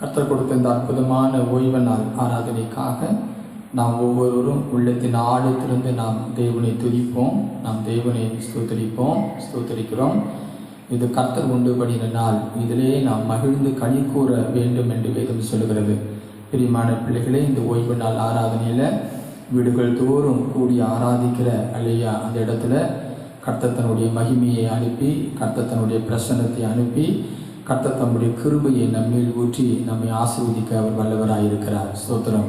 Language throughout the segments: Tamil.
கர்த்தர் கொடுத்த இந்த அற்புதமான ஓய்வு நாள் ஆராதனைக்காக நாம் ஒவ்வொருவரும் உள்ளத்தின் ஆழத்திலிருந்து நாம் தேவனை துதிப்போம், நாம் தேவனை ஸ்தோத்தரிக்கிறோம். இது கர்த்தர் உண்டு பண்ணின நாள், இதிலே நாம் மகிழ்ந்து களி கூற வேண்டும் என்று வேதம் சொல்கிறது. பிரியமான பிள்ளைகளே, இந்த ஓய்வு நாள் ஆராதனையில் வீடுகள் தோறும் கூடி ஆராதிக்கிற அல்லையா அந்த இடத்துல கர்த்தர் தன்னுடைய மகிமையை அனுப்பி, கர்த்தர் தன்னுடைய பிரசன்னத்தை அனுப்பி, கர்த்தர் தம்முடைய கிருபையை நம்மேல் ஊற்றி நம்மை ஆசீர்வதிக்க அவர் வல்லவராயிருக்கிறார். ஸ்தோத்திரம்.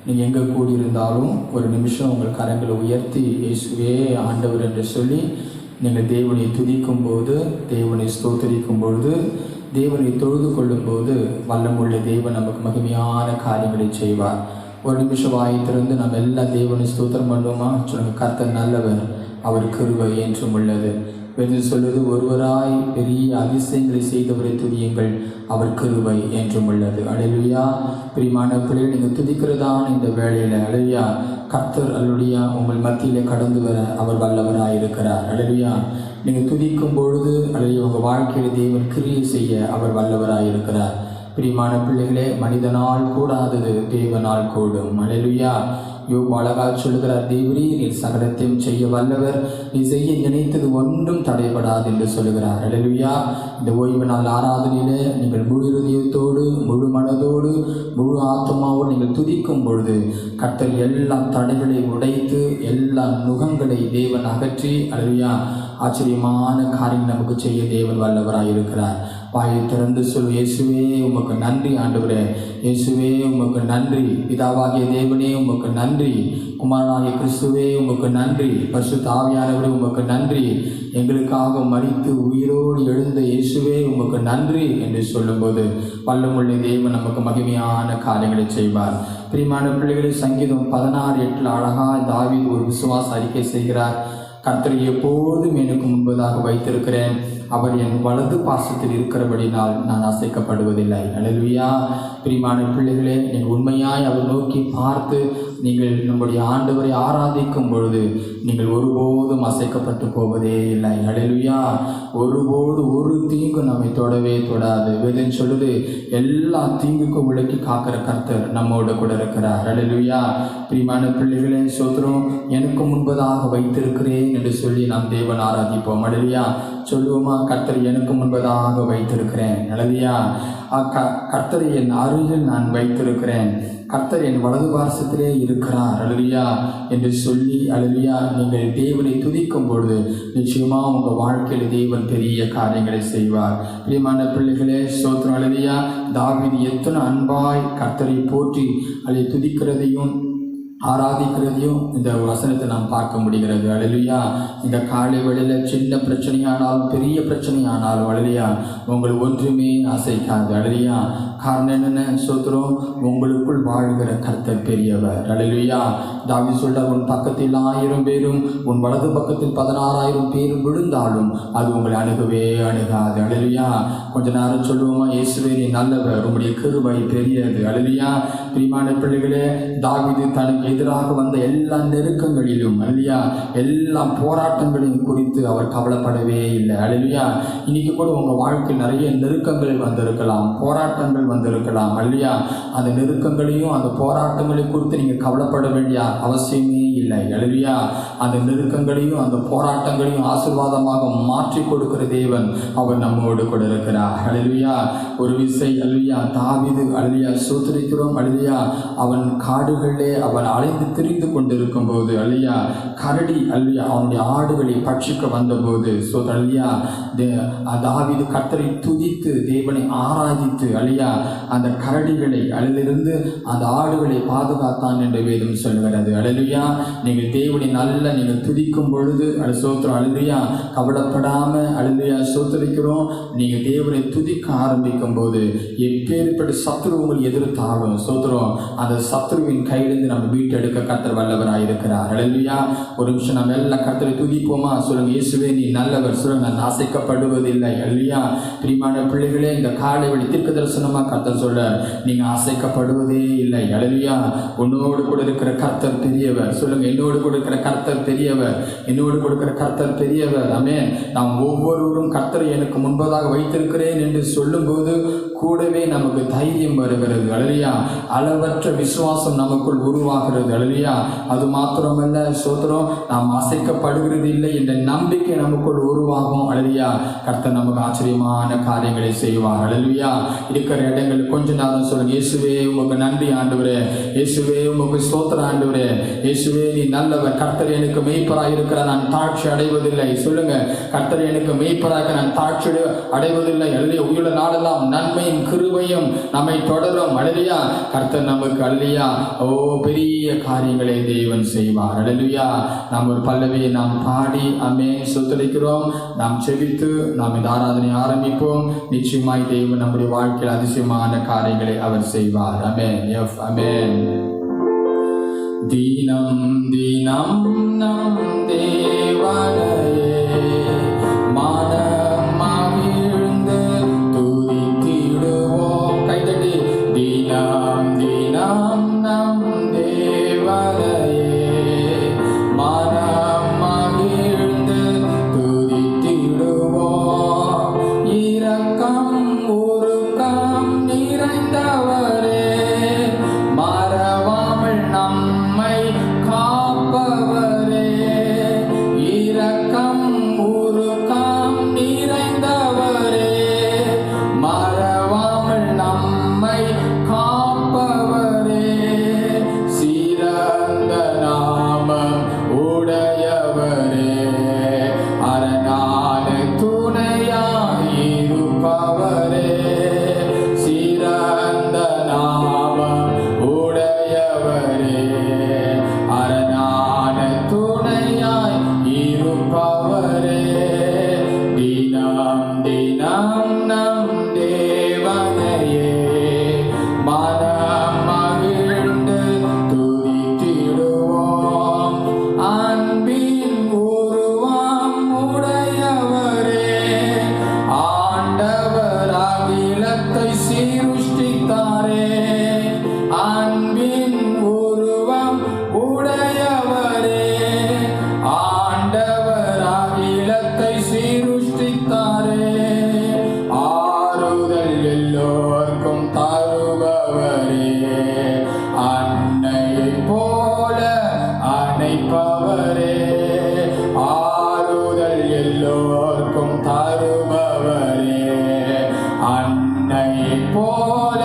நீங்கள் எங்கே கூடியிருந்தாலும் ஒரு நிமிஷம் உங்கள் கரங்களை உயர்த்தி இயேசுவே ஆண்டவர் என்று சொல்லி நீங்கள் தேவனை துதிக்கும் போது, தேவனை ஸ்தோத்தரிக்கும் பொழுது, தேவனை தொழுது கொள்ளும்போது வல்லமுள்ள தேவன் நமக்கு மகிமையான காரியங்களை செய்வார். ஒரு நிமிஷம் வாய்த்திருந்து நம்ம எல்லாம் தேவனை ஸ்தோத்திரம் பண்ணுவோமா? சொல்லுங்கள், கர்த்தர் நல்லவர், அவர் கிருபை என்றும் உள்ளது. வேதம் சொல்வது, ஒருவராய் பெரிய அதிசயங்களை செய்தவரை துதியுங்கள், அவர் கிருபை என்றும் உள்ளது. அல்லேலூயா. பிரியமான பிள்ளைகள், நீங்கள் துதிக்கிறதான இந்த வேளையில் அல்லேலூயா கர்த்தர் அல்லேலூயா உங்கள் மத்தியிலே கடந்து வர அவர் வல்லவராயிருக்கிறார். அல்லேலூயா. நீங்கள் துதிக்கும் பொழுது அல்லேலூயா உங்கள் வாழ்க்கையில் தேவன் கிரியை செய்ய அவர் வல்லவராயிருக்கிறார். பிரியமான பிள்ளைகளே, மனிதனால் கூடாதது தேவனால் கூடும். அல்லேலூயா. யோபு அழகாக சொல்கிறார், தேவரே நீர் சகலத்தையும் செய்ய வல்லவர், நீ செய்ய நினைத்தது ஒன்றும் தடைபடாது என்று சொல்லுகிறார். அல்லேலூயா. இந்த ஓய்வு நாள் ஆராதனையிலே நீங்கள் முழு இதயத்தோடு, முழு மனதோடு, முழு ஆத்மாவோடு நீங்கள் துதிக்கும் பொழுது கர்த்தர் எல்லா தடைகளை உடைத்து எல்லா நுகங்களை தேவன் அகற்றி அல்லேலூயா ஆச்சரியமான காரியம் நமக்கு செய்ய தேவன் வல்லவராயிருக்கிறார். வாயை திறந்து சொல், இயேசுவே உமக்கு நன்றி ஆண்டவரே, இயேசுவே உமக்கு நன்றி, பிதாவாகிய தேவனே உமக்கு நன்றி, குமாரனாகிய கிறிஸ்துவே உமக்கு நன்றி, பரிசுத்த ஆவியானவரே உமக்கு நன்றி, எங்களுக்காக மரித்து உயிரோடு எழுந்த இயேசுவே உமக்கு நன்றி என்று சொல்லும்போது வல்லமுள்ள தேவன் நமக்கு மகிமையான காரியங்களை செய்வார். பிரியமான பிள்ளைகளை, சங்கீதம் 16:8 அழகாக தாவீது ஒரு விசுவாச அறிக்கை செய்கிறார். கர்த்தரை எப்போதும் எனக்கு முன்பதாக வைத்திருக்கிறேன், அவர் என் வலது பாசத்தில் இருக்கிறபடினால் நான் அசைக்கப்படுவதில்லை. அல்லேலூயா. பிரியமான பிள்ளைகளே, நீங்கள் உண்மையாய் அவர் நோக்கி பார்த்து நீங்கள் நம்முடைய ஆண்டவரை ஆராதிக்கும் பொழுது நீங்கள் ஒருபோதும் அசைக்கப்பட்டு போவதே இல்லை. அல்லேலூயா. ஒருபோது ஒரு தீங்கு நம்மை தொடவே தொடாது. வேதம் சொல்லுது, எல்லா தீங்குக்கும் விலக்கி காக்கிற கர்த்தர் நம்மோடு கூட இருக்கிறார். அல்லேலூயா. பிரியமான பிள்ளைகளே, சோத்திரம், எனக்கு முன்பதாக வைத்திருக்கிறேன் என்று சொல்லி நாம் தேவன் ஆராதிப்போம். அல்லேலூயா. சொல்லுவோமா? கர்த்தர் எனக்கு முன்பதாக வைத்திருக்கிறேன். அல்லேலூயா. கர்த்தரை என் அருகில் நான் வைத்திருக்கிறேன், கர்த்தர் என் வலது பார்சத்திலே இருக்கிறார். அல்லேலூயா என்று சொல்லி அல்லேலூயா நீங்கள் தேவனை துதிக்கும் பொழுது நிச்சயமாக உங்கள் வாழ்க்கையில் தேவன் பெரிய காரியங்களை செய்வார். பிரியமான பிள்ளைகளே, ஸ்தோத்திரம். அல்லேலூயா. தாவீது எத்தனை அன்பாய் கர்த்தரை போற்றி அதை துதிக்கிறதையும் ஆராதிக்கிறதையும் இந்த வசனத்தை நாம் பார்க்க முடிகிறது. அல்லேலூயா. இந்த காலை வேளையில் சின்ன பிரச்சனையானாலும் பெரிய பிரச்சனையானாலும் அல்லேலூயா உங்கள் ஒன்றுமே அசைக்காது. அல்லேலூயா. காரணம் என்னென்ன? சோத்திரம், உங்களுக்குள் வாழ்கிற கர்த்தர் பெரியவர். அல்லேலூயா. தாவீது சொல்றார், உன் பக்கத்தில் 1000 பேரும் உன் வலது பக்கத்தில் 16,000 பேரும் விழுந்தாலும் அது உங்களை அணுகவே அணுகாது. அல்லேலூயா. கொஞ்ச நேரம் சொல்லுவோமா? இயேசுவே நீ நல்லவர், உங்களுடைய கிருபை பெரியது. அல்லேலூயா. பிரியமான பிள்ளைகளே, தாவீது தனக்கு எதிராக வந்த எல்லா நெருக்கங்களிலும் அல்லேலூயா எல்லா போராட்டங்களையும் குறித்து அவர் கவலைப்படவே இல்லை. அல்லேலூயா. இன்னைக்கு கூட உங்கள் வாழ்க்கையில் நிறைய நெருக்கங்கள் வந்திருக்கலாம், போராட்டங்கள் வந்திருக்கலாம். அல்லேலூயா. அந்த நெருக்கங்களையும் அந்த போராட்டங்களையும் குறித்து நீங்கள் கவலைப்பட வேண்டிய அவசியமே இல்லை. அல்லேலூயா. அந்த நெருக்கங்களையும் அந்த போராட்டங்களையும் ஆசீர்வாதமாக மாற்றி கொடுக்கிற தேவன் அவர் நம்மோடு கூட இருக்கிறார். அல்லேலூயா. ஒரு விசை அல்லேலூயா தாவீது அல்லேலூயா ஸ்தோத்திரிக்கிறோம். அல்லேலூயா அவன் காடுகளிலே அவன் அலைந்து திரிந்து கொண்டிருக்கும் போது அல்லேலூயா கரடி அல்லேலூயா அவனுடைய ஆடுகளை பட்சிக்க வந்தபோது அல்லேலூயா தாவீது கர்த்தரை துதித்து தேவனை ஆராதித்து அல்லேலூயா அந்த கரடிகளை அதிலிருந்து அந்த ஆடுகளை பாதுகாத்தான் என்று வேதம் சொல்கிறது. அல்லேலூயா. நீங்கள் தேவனை நல்லா நீங்கள் துதிக்கும் பொழுது ஸ்தோத்திரம். அல்லேலூயா. கவலைப்படாம அல்லேலூயா ஸ்தோத்திரிக்கிறோம். நீங்கள் தேவனை துதிக்க ஆரம்பிக்கும் போது எப்பேற்பட்ட சத்துரு உங்களை எதிர்த்தாலும் ஸ்தோத்திரம் அந்த சத்துருவின் கையிலிருந்து நம்ம மீட்டெடுக்க கர்த்தர் வல்லவராயிருக்கிறார். அல்லேலூயா. ஒரு நிமிஷம் நம்ம எல்லாம் கர்த்தரை துதிப்போமா? சொல்லுங்க, இயேசுவே நீ நல்லவர், சொல்லுங்க, நான் அசைக்கப்படுவதில்லை. அல்லேலூயா. பிரியமான பிள்ளைகளே, இந்த காலை வழி தீர்க்க தரிசனமா கர்த்தர் சொல்ல, நீங்க அசைக்கப்படுவதே இல்லை. அல்லேலூயா. உன்னோடு கூட இருக்கிற கர்த்தர் பெரியவர். சொல்லுங்க, என்னோடு கூட இருக்கிற கர்த்தர் பெரியவர், என்னோடு கொடுக்கிற கர்த்தர் பெரியவர். ஆமென். நாம் ஒவ்வொருவரும் கர்த்தரை எனக்கு முன்பதாக வைத்திருக்கிறேன் என்று சொல்லும்போது கூடவே நமக்கு தைரியம் வருகிறது. அல்லேலூயா. அளவற்ற விசுவாசம் நமக்குள் உருவாகிறது. அல்லேலூயா. அது மாத்திரமல்ல, சோதரம், நாம் அசைக்கப்படுகிறது இல்லை என்ற நம்பிக்கை நமக்குள் உருவாகும். அல்லேலூயா. கர்த்தர் நமக்கு ஆச்சரியமான காரியங்களை செய்வார். அல்லேலூயா. இருக்கிற இடங்கள் கொஞ்ச நேரம் சொல்லுங்க, இயேசுவே உமக்கு நன்றி ஆண்டவரே, இயேசுவே உமக்கு ஸ்தோத்திரம் ஆண்டவரே, இயேசுவே நீ நல்லவர், கர்த்தர் எனக்கு மெய்ப்பராக இருக்கிற நான் தாழ்ச்சி அடைவதில்லை. சொல்லுங்க, கர்த்தர் எனக்கு மெய்ப்பராக நான் தாழ்ச்சி அடைவதில்லை. அல்லேலூயா. உயிர நாளெல்லாம் நன்மையும் கிருபையும் நம்மை தொடரும். அல்லேலூயா. கர்த்தர் நமக்கு அல்லேலூயா பெரிய காரியங்களை தேவன் செய்வார். அல்லேலூயா. நாம் ஒரு பல்லவியை நாம் பாடி ஆமென் ஸ்தோத்திரிக்கிறோம். நாம் செபித்து நாம் இந்த ஆராதனை ஆரம்பிப்போம். நிச்சயமாய் தேவன் நம்முடைய வாழ்க்கையில் அதிசயமான காரியங்களை அவர் செய்வார். ஆமென். ஆமென். தினம் தினம் நம் தேவனையே மனம் மகிழ்ந்து துதித்திடுவோம். கைதட்டி தினம் தினம் நம் தேவனையே மனம் மகிழ்ந்து துதித்திடுவோம். இரக்கம் உருக்கம் நிறைந்தவரே, மறவாமல் நம்மை காப்பவரே. இரக்கம் உருக்கம் நிறைந்தவரே, மறவாமல் நம்மை காப்பவரே. சிறந்த நாமம் உடையவரே, அரணான துணையாயிருப்பவரே. சிறந்த நாமம் உடையவரே, அரணான துணையாய் இருப்பவரே. தினம் தினம் நம் தேவனையே மனம் மகிழ்ந்து துதித்திடுவோம். அன்பின் உருவம் உடையவரே, ஆண்டவர் அகிலத்தை சீருஷ்டித்தாரே. அன்பின் உருவம் உடையவரே, ஆண்டவர் அகிலத்தை சீருஷ்டித்தாரே. ஆறுதல் எல்லோர்க்கும் தருபவரே, அன்னையைப் போல அணைப்பவரே. ஆறுதல் எல்லோர்க்கும் தருபவரே, அன்னையைப் போல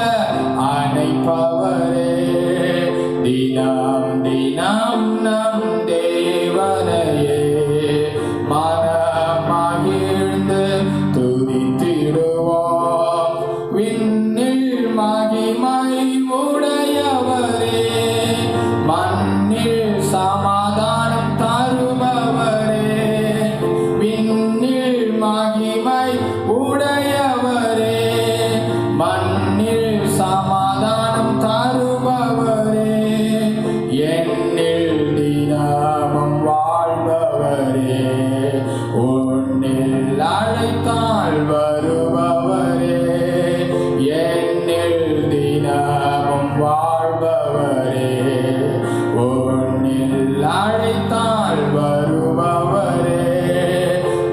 அணைப்பவரே. தினம் தினம் நம் தேவனையே மனம் மகிழ்ந்து துதித்திடுவோம். விண்ணில் மகிமை உடையவரே, மண்ணில் சமாதானம் தருபவரே. விண்ணில் மகிமை உடையவரே, மண்ணில் சமாதானம் தருபவரே. என்னில் தினமும் வாழ்பவரே, உன்னில் அழைத்தால் வருபவரே. என்னில் தினமும் வாழ்பவரே, உன்னில் அழைத்தால் வருபவரே.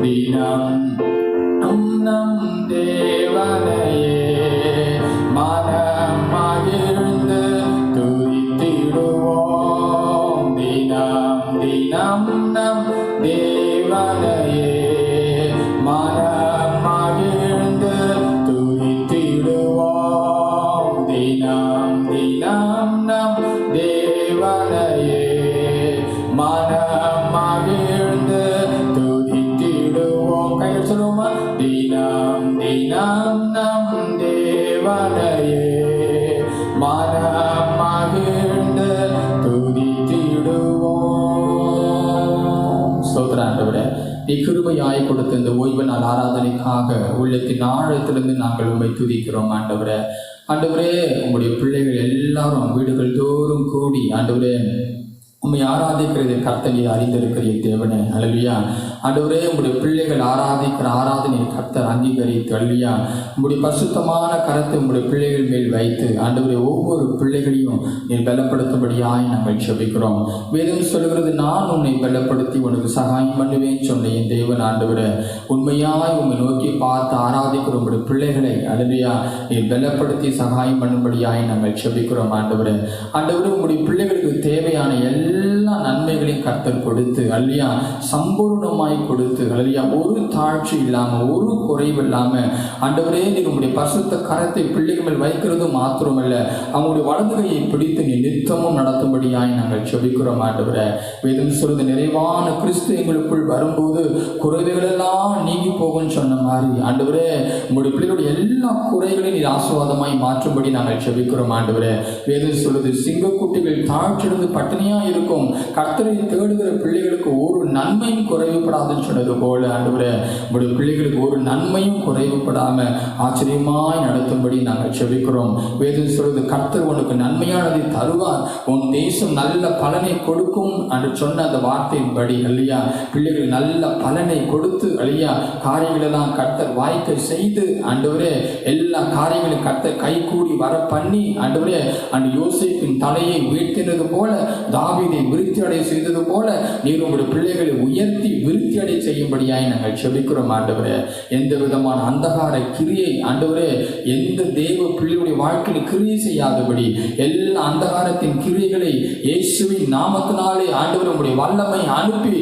தினம் நம் தேவனையே மனம் மகிழ்ந்து துதித்திடுவோம். தினம் தினம் நம் தேவனையே மனம் மகிழ்ந்து துதித்திடுவோம். தினம் தினம் நம் தேவனையே மனம் மகிழ்ந்து துதித்திடுவோம். கையில் சொல்லுவோமா? தினம் தினம் நம் தேவனையே மனம் மகிழ்ந்து துதித்திடுவோம். ஸ்தோத்திரம் ஆண்டவரே. நீ கிருபையாய் கொடுத்த இந்த ஓய்வு நாள் ஆராதனைக்காக உள்ளத்தின் ஆழத்திலிருந்து நாங்கள் உம்மை துதிக்கிறோம் ஆண்டவரே. ஆண்டவரே, உங்களுடைய பிள்ளைகள் எல்லாரும் வீடுகள் தோறும் கூடி ஆண்டவரே உம்மை ஆராதிக்கிறது கர்த்தர் அறிந்திருக்கிறீர் தேவனே. அல்லேலூயா. ஆண்டவரே, உங்களுடைய பிள்ளைகள் ஆராதிக்கிற ஆராதனை கர்த்தர் அங்கீகரித்து, அல்லேலூயா, உங்களுடைய பரிசுத்தமான கரத்தை உங்களுடைய பிள்ளைகள் மேல் வைத்து ஆண்டவரே ஒவ்வொரு பிள்ளைகளையும் நீர் பலப்படுத்தும்படியாய் நாங்கள் ஜெபிக்கிறோம். வேதம் சொல்கிறது, நான் உன்னை பலப்படுத்தி உனக்கு சகாயம் பண்ணுவேன் சொன்ன என் தேவன் ஆண்டவரே, உண்மையாய் உம்மை நோக்கி பார்த்து ஆராதிக்கிற உங்களுடைய பிள்ளைகளை அல்லேலூயா நீர் பலப்படுத்தி சகாயம் பண்ணும்படியாய் நாங்கள் ஜெபிக்கிறோம். ஆண்டவரே, உங்களுடைய பிள்ளைகளுக்கு தேவையான எல்லா நன்மைகளையும் கர்த்தர் கொடுத்து, அல்லேலூயா, சம்பூர்ணமாய் கொடுத்து, அல்லேலூயா, ஒரு தாழ்ச்சி இல்லாமல் ஒரு குறைவு இல்லாமல் ஆண்டவரே நீர் உங்களுடைய பரிசுத்த கரத்தை பிள்ளைகள் மேல் வைக்கிறது மாத்திரமல்ல, அவங்களுடைய வலது கையை பிடித்து நீ நித்தமும் நடத்தும்படியாய் நாங்கள் ஜெபிக்கிறோம். ஆண்டவரே, வேதம் சொல்வது, நிறைவான கிறிஸ்து எங்களுக்குள் வரும்போது குறைவுகளெல்லாம் நீங்கி போகும்னு சொன்ன மாதிரி ஆண்டவரே உங்களுடைய பிள்ளைகளுடைய எல்லா குறைகளையும் நீர் ஆசீர்வாதமாய் மாற்றும்படி நாங்கள் ஜெபிக்கிறோம். ஆண்டவரே, வேதம் சொல்வது, சிங்கக்குட்டிகள் தாழ்ச்சியிருந்து பட்டினியா இருக்கும், கர்த்தரை தேடுகிற பிள்ளைகளுக்கு ஒரு நன்மையும் குறைவுபடாதுன்னு சொன்னது போல ஆண்டவரே உங்களுடைய பிள்ளைகளுக்கு ஒரு நன்மையும் குறைவுபடாம ஆச்சரியமாய் நடத்தும்படி நாங்கள் ஜெபிக்கிறோம். வேதம் சொல்வது, கர்த்தர் உனக்கு நன்மையானதை தருவார், உன் தேசம் நல்ல பலனை கொடுக்கும் என்று சொன்ன அந்த வார்த்தையின்படி அல்லையா பிள்ளைகள் நல்ல பலனை கொடுத்து அல்லையா காரியங்களெல்லாம் கர்த்தர் வாய்க்க செய்து ஆண்டவரே எல்லா காரியங்களையும் கர்த்தர் கை கூடி வர பண்ணி ஆண்டவரே அந்த யோசேப்பின் தலையை வீழ்த்தினது போல, தாவீதை விருத்தி அடைய செய்தது போல நீர் உங்களுடைய பிள்ளைகளை உயர்த்தி விருத்தி அடைய செய்யும்படியாய் நாங்கள் ஜெபிக்கிறோம். ஆண்டவரே, எந்த விதமான அந்தகார கிரியை ஆண்டவரே எந்த தேவ பிள்ளைகளுடைய வாழ்க்கையில் கிரியை செய்யாதபடி எல்லா அந்தகாரத்தின் கிரியைகளை இயேசுவின் நாமத்தினாலே ஆண்டவர் உங்களுடைய வல்லமை அனுப்பி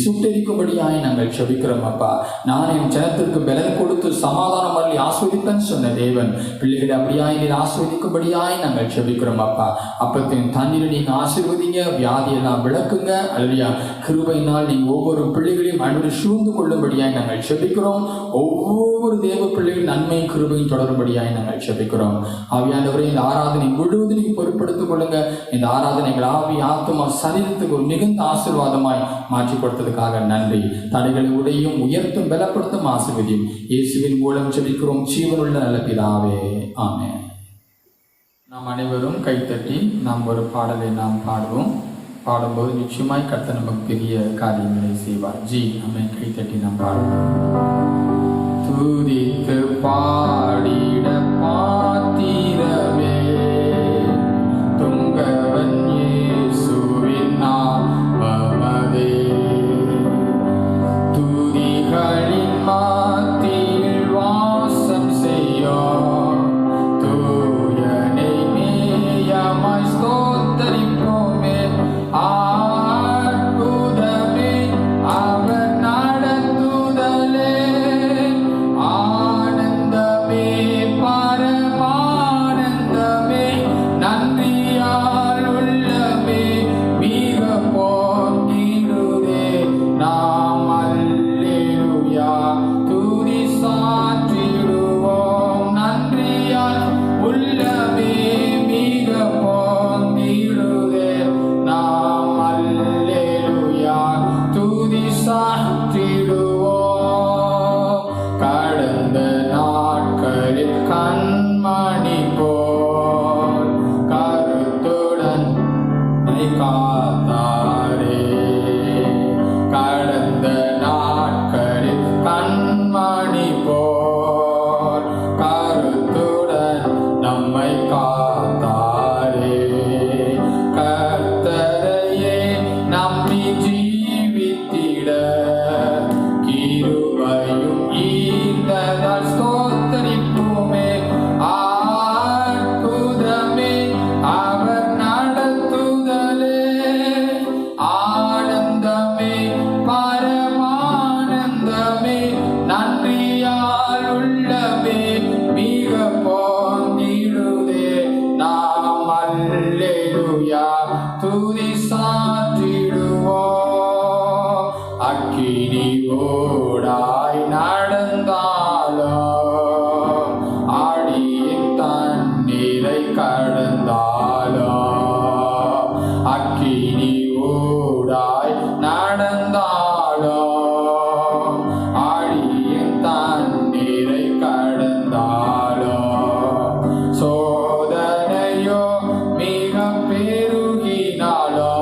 சுட்டரிக்கும்படியாய் நாங்கள் ஜெபிக்கிறோம். அப்பா, நான் என் ஜனத்திற்கு பலன் கொடுத்து சமாதானம் அருளி ஆஸ்வதிப்பேன் சொன்ன தேவன் பிள்ளைகளை அப்படியாய் நீர் ஆஸ்வதிக்கும்படியாய் நாங்கள் ஜெபிக்கிறோம். அப்பா, அப்பத்தின் தண்ணீரை நீங்க ஆசீர்வதிங்க, வியாதியெல்லாம் விளக்குங்க, அல்லையா கிருபையினால் நீங்க ஒவ்வொரு பிள்ளைகளையும் அன்பு சூழ்ந்து கொள்ளும்படியாய் நாங்கள் ஜெபிக்கிறோம். ஒவ்வொரு தேவ பிள்ளைகள் நன்மையும் கிருபையும் தொடரும்படியாய் நாங்கள் ஜெபிக்கிறோம். ஆவியானவரே, இந்த ஆராதனை முழுவதும் நீங்க பொறுப்படுத்திக் கொள்ளுங்க. இந்த ஆராதனைகள் ஆவி ஆத்மா சரீரத்துக்கு ஒரு மிகுந்த ஆசீர்வாதமாய் மாற்றி கொடுத்ததுக்காக நன்றி. தடைகளை உடையும் உயர்த்தும் பலப்படுத்தும் ஆசீர்வதியும் இயேசுவின் மூலம் ஜெபிக்கிறோம் ஜீவனுள்ள நல்ல பிதாவே, ஆமென். நாம் அனைவரும் கைத்தட்டி நாம் ஒரு பாடலை நாம் பாடுவோம். பாடும்போது நிச்சயமாய் கர்த்தர் நமக்கு பெரிய காரியங்களை செய்வார். நம்ம கைத்தட்டி நாம் பாடுவோம். துதித்து பாடிட பாத்திரமே துங்கவன் இயேசுவின் நாமமே, துதிகளின் மத்தியில் வாசம் செய்யும் தூயனை மேயமாய் ஸ்தோத்தரிப்போமே. அற்புதமே அவர் நடத்துதலே, ஆனந்தமே பரமானந்தமே, நன்றியால் உள்ளமே மிக போற்றிடுதே. நாம் அல்லேலூயா துதி சாற்றிடுவோம், நன்றியால் உள்ளமே மிக போற்றிடுதே. நாம் அல்லேலூயா துதி சாற்றிடுவோம். கடந்த நாட்களில் கண்மணி போல் கருத்துடன் காத்தாரே, கடந்த நாட்களில் கண்மணி போல் கருத்துடன் நம்மை காத்தாரே. கர்த்தரையே நம்பி ஜீவித்திட கிருபையும் ஈந்ததால் ஸ்தோத்தரிப்போமே. அற்புதமே அவர் நடத்துதலே, ஆனந்தமே பரமானந்தமே, நன்றியால் உள்ளமே மிக போற்றிடுதே. நாம் அல்லேலூயா துதி சாற்றிடுவோம். அக்கினி ஓடாய் நடந்தாலும், ஆடியின் தண்ணீரை கடந்தாலும், அக்கினி ஓடாய் நடந்தாலும், ஆடியின் தண்ணீரை கடந்தாலும், சோதனையோ மிக பெருகினாலும்,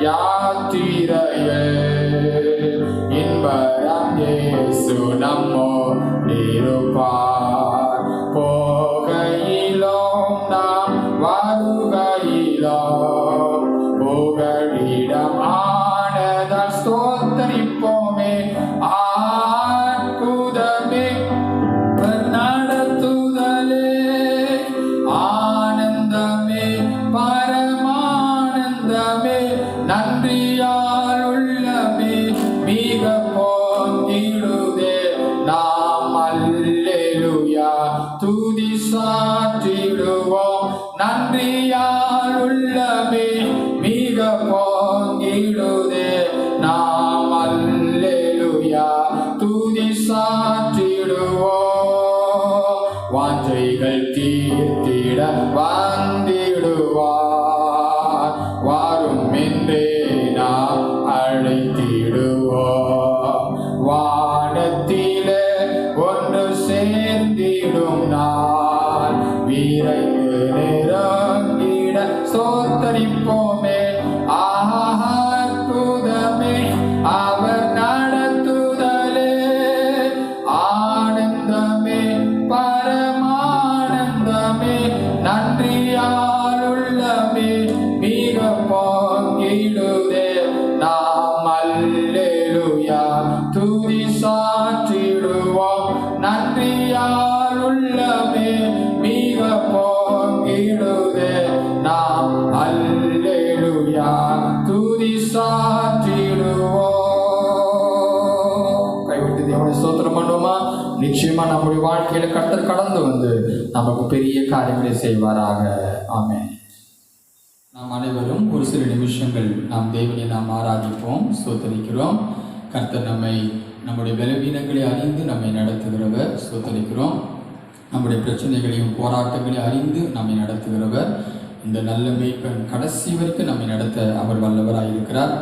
யாத்திரையே இன்பரம் இயேசு நம்மோடு இருப்பார். போகையிலும் நாம் வருகையிலும் புகழிடம் ஆனதால் ஸ்தோத்தரிப்போமே. அற்புதமே நடத்துதலே ஆனந்தமே பரமானந்தமே நன்றியால் உள்ளமே மிக பொங்கிடுதே. நாம் அல்லேலூயா துதி சாற்றிடுவோம். நன்றியால் உள்ளமே மிக பொங்கிடுதே. நாம் அல்லேலூயா துதி சாற்றிடுவோம். வாஞ்சைகள் தீர்த்திட வந்திடுவார். வாரும் என்றே நாம் அழைத்திடுவோம். வானத்திலே ஒன்று சேர்ந்திடும் நாள் விரைந்து நெருங்கிட ஸ்தோத்தரிப்போமே. அற்புதமே அவர் நடத்துதலே ஆனந்தமே பரமானந்தமே நன்றியால் உள்ளமே மிக பொங்கிடுதே. நாம் அல்லேலூயா துதி சாற்றிடுவோம். நன்றியால் உள்ளமே மிக பொங்கிடுதே. நாம் அல்லேலூயா துதி சாற்றிடுவோம். கைவிட்டு தேவனை ஸ்தோத்திரம் பண்ணுவோமா? நிச்சயமா நம்முடைய வாழ்க்கையில கர்த்தர் கடந்து வந்து நமக்கு பெரிய காரியங்களை செய்வாராக. ஆமென். நாம் அனைவரும் ஒரு சில நிமிஷங்கள் நாம் தேவனை நாம் ஆராதிப்போம், ஸ்தோத்தரிக்கிறோம். கர்த்தர் நம்முடைய பலவீனங்களை அறிந்து நம்மை நடத்துகிறவர், ஸ்தோத்தரிக்கிறோம். நம்முடைய பிரச்சனைகளையும் போராட்டங்களையும் அறிந்து நம்மை நடத்துகிறவர். இந்த நல்ல மேய்ப்பன் கடைசி வரைக்கும் நம்மை நடத்த அவர் வல்லவராக இருக்கிறார்.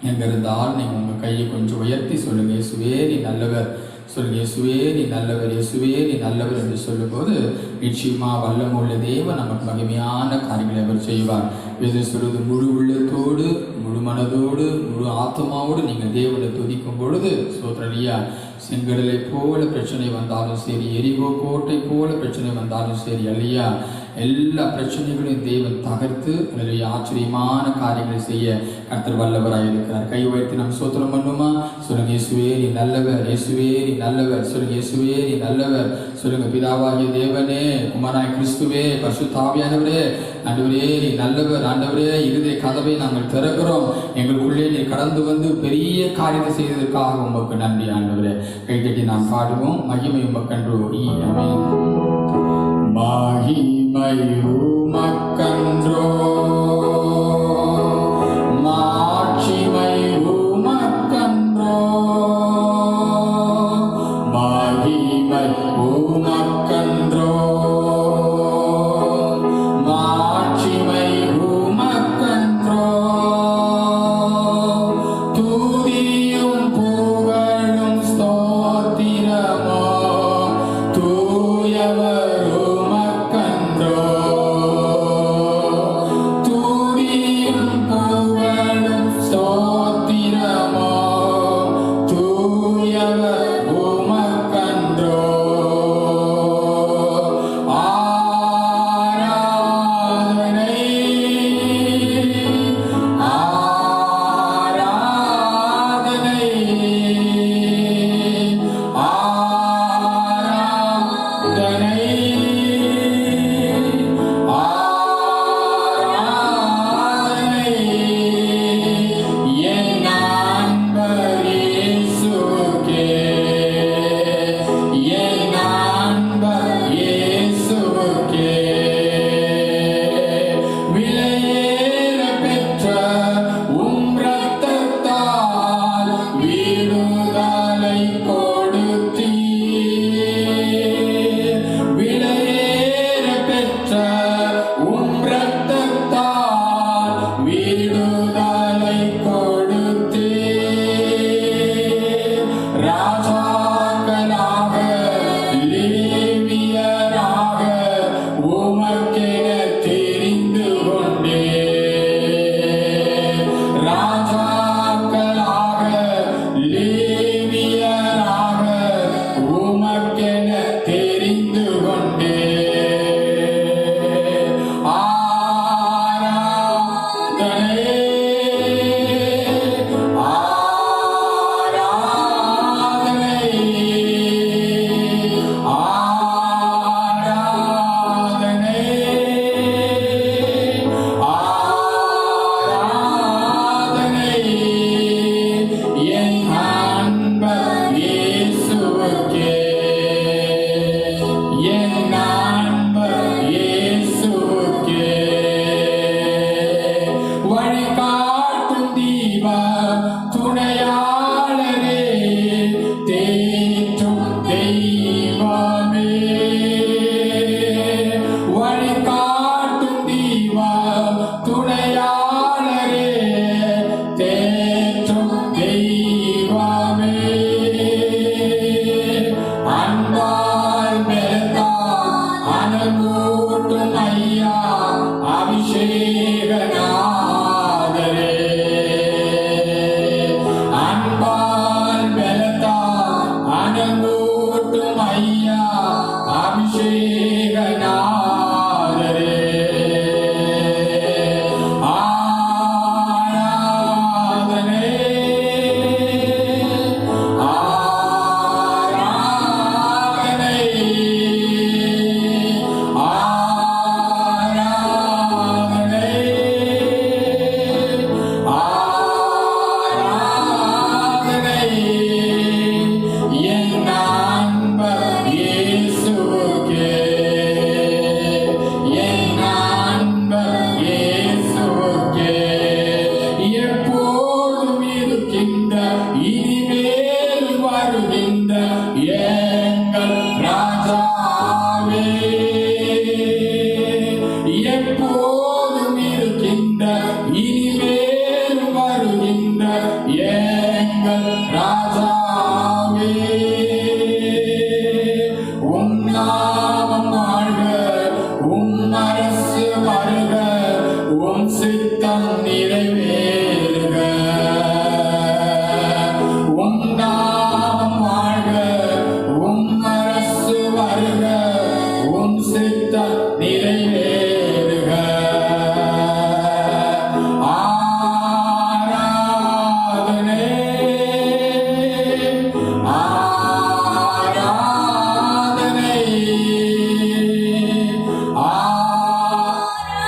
எங்க இருந்தால் நீங்கள் உங்கள் கையை கொஞ்சம் உயர்த்தி சொல்லுங்க, இயேசுவே நீ நல்லவர். சொல்லுங்க, இயேசுவே நீ நல்லவர், இயேசுவே நீ நல்லவர் என்று சொல்லும்போது நிச்சயமா வல்லமுள்ள தேவன் நமக்கு மகிமையான காரியங்களை அவர் செய்வார். இது சொல்வது முழு உள்ளத்தோடு முழு மனதோடு முழு ஆத்மாவோடு நீங்கள் தேவனை துதிக்கும் பொழுது சோத்ரலியா செங்கடலை போல பிரச்சனை வந்தாலும் சரி, எரிகோ கோட்டை போல பிரச்சனை வந்தாலும் சரி, அல்லையா எல்லா பிரச்சனைகளையும் தேவன் தகர்த்து அதில் ஆச்சரியமான காரியங்களை செய்ய கர்த்தர் வல்லவராக இருக்கிறார். கை உயர்த்தி நம்ம ஸ்தோத்திரம் பண்ணுமா? சொல்லுங்க, இயேசுவே நீ நல்லவர், இயேசுவே நீ நல்லவர். சொல்லுங்க, இயேசுவே நீ நல்லவர். சொல்லுங்க, பிதாவாகிய தேவனே, குமாரனாகிய கிறிஸ்துவே, பரிசுத்த ஆவியானவரே, ஆண்டவரே நீ நல்லவர். ஆண்டவரே இருதய கதவை நாங்கள் திறக்கிறோம். எங்களுக்குள்ளே நீ கடந்து வந்து பெரிய காரியத்தை செய்ததற்காக உமக்கு நன்றி ஆண்டவரே. கை தட்டி நாம் பாடுவோம். மகிமை உமக்கன்றோ. ஆமென். மகிமை உமக்கன்றோ, மாட்சிமை உமக்கன்றோ, மகிமை உமக்கன்றோ, மாட்சிமை உமக்கன்றோ, துதியும் புகழும் ஸ்தோத்திரமோ தூயவர் உமக்கன்றோ, வழிகாட்டும் தீப துணையாளரே, தேற்றும் தெய்வமே. வழிகாட்டும் தீப துணையாளரே, தேற்றும் தெய்வமே. அன்பால் பெருத்தால் அனல்மூட்டும் ஐயா அபிஷேகநாதரே. அன்பால் பெருத்தால் அனல்மூட்டும் ஐயா அபிஷேகநாதரே. ஆராதனை ஆராதனை ஆராதனை ஆராதனை என் அன்பர் இயேசுவுக்கே, என் அன்பர் இயேசுவுக்கே. எப்போதும் இருக்கின்ற இனிமேல் வருகின்ற எங்கள் ராஜாவே, எப்போதும் இருக்கின்ற இனிமேல் வருகின்ற எங்கள் ராஜாவே. உம் நாமம் வாழ்க, உம் அரசு வருக, உம் சித்தம் நிறைவேறுக. உம் நாமம் வாழ்க, உம் அரசு வருக, உம் சித்தம் நிறைவேறுக. ஆராதனை ஆராதனை ஆராதனை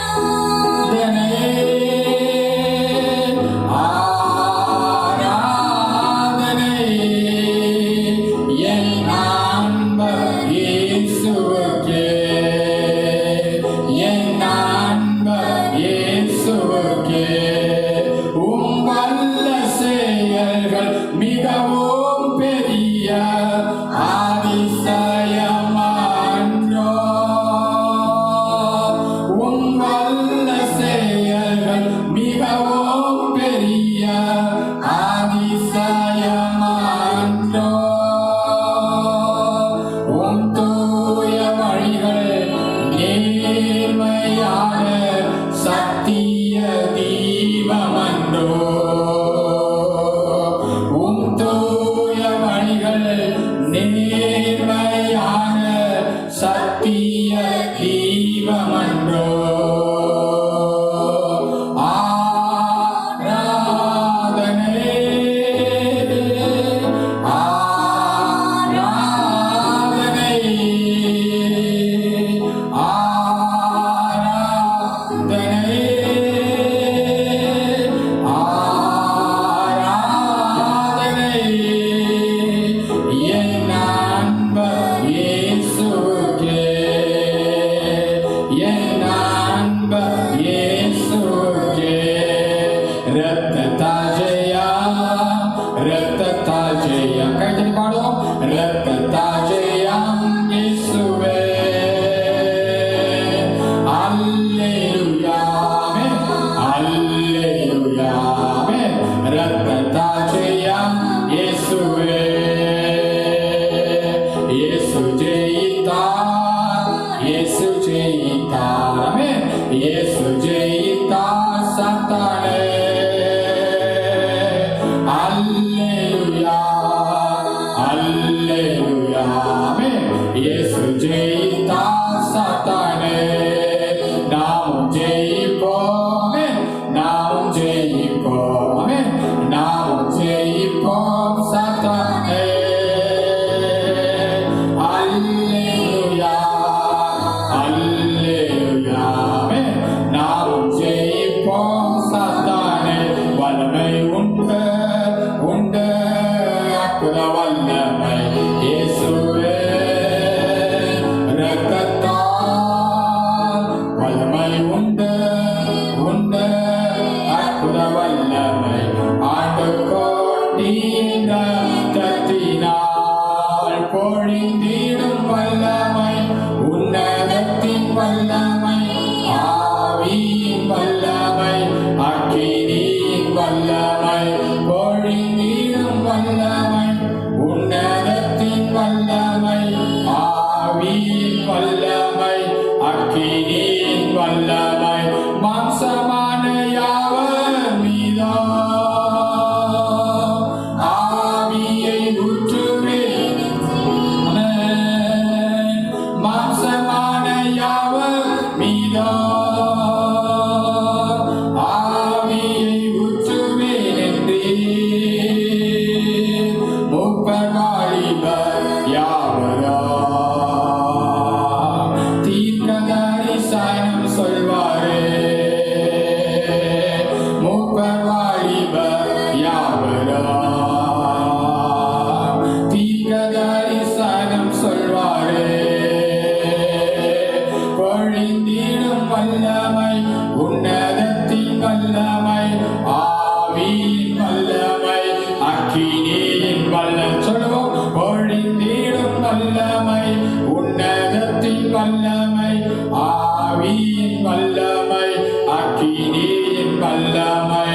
வல்லமை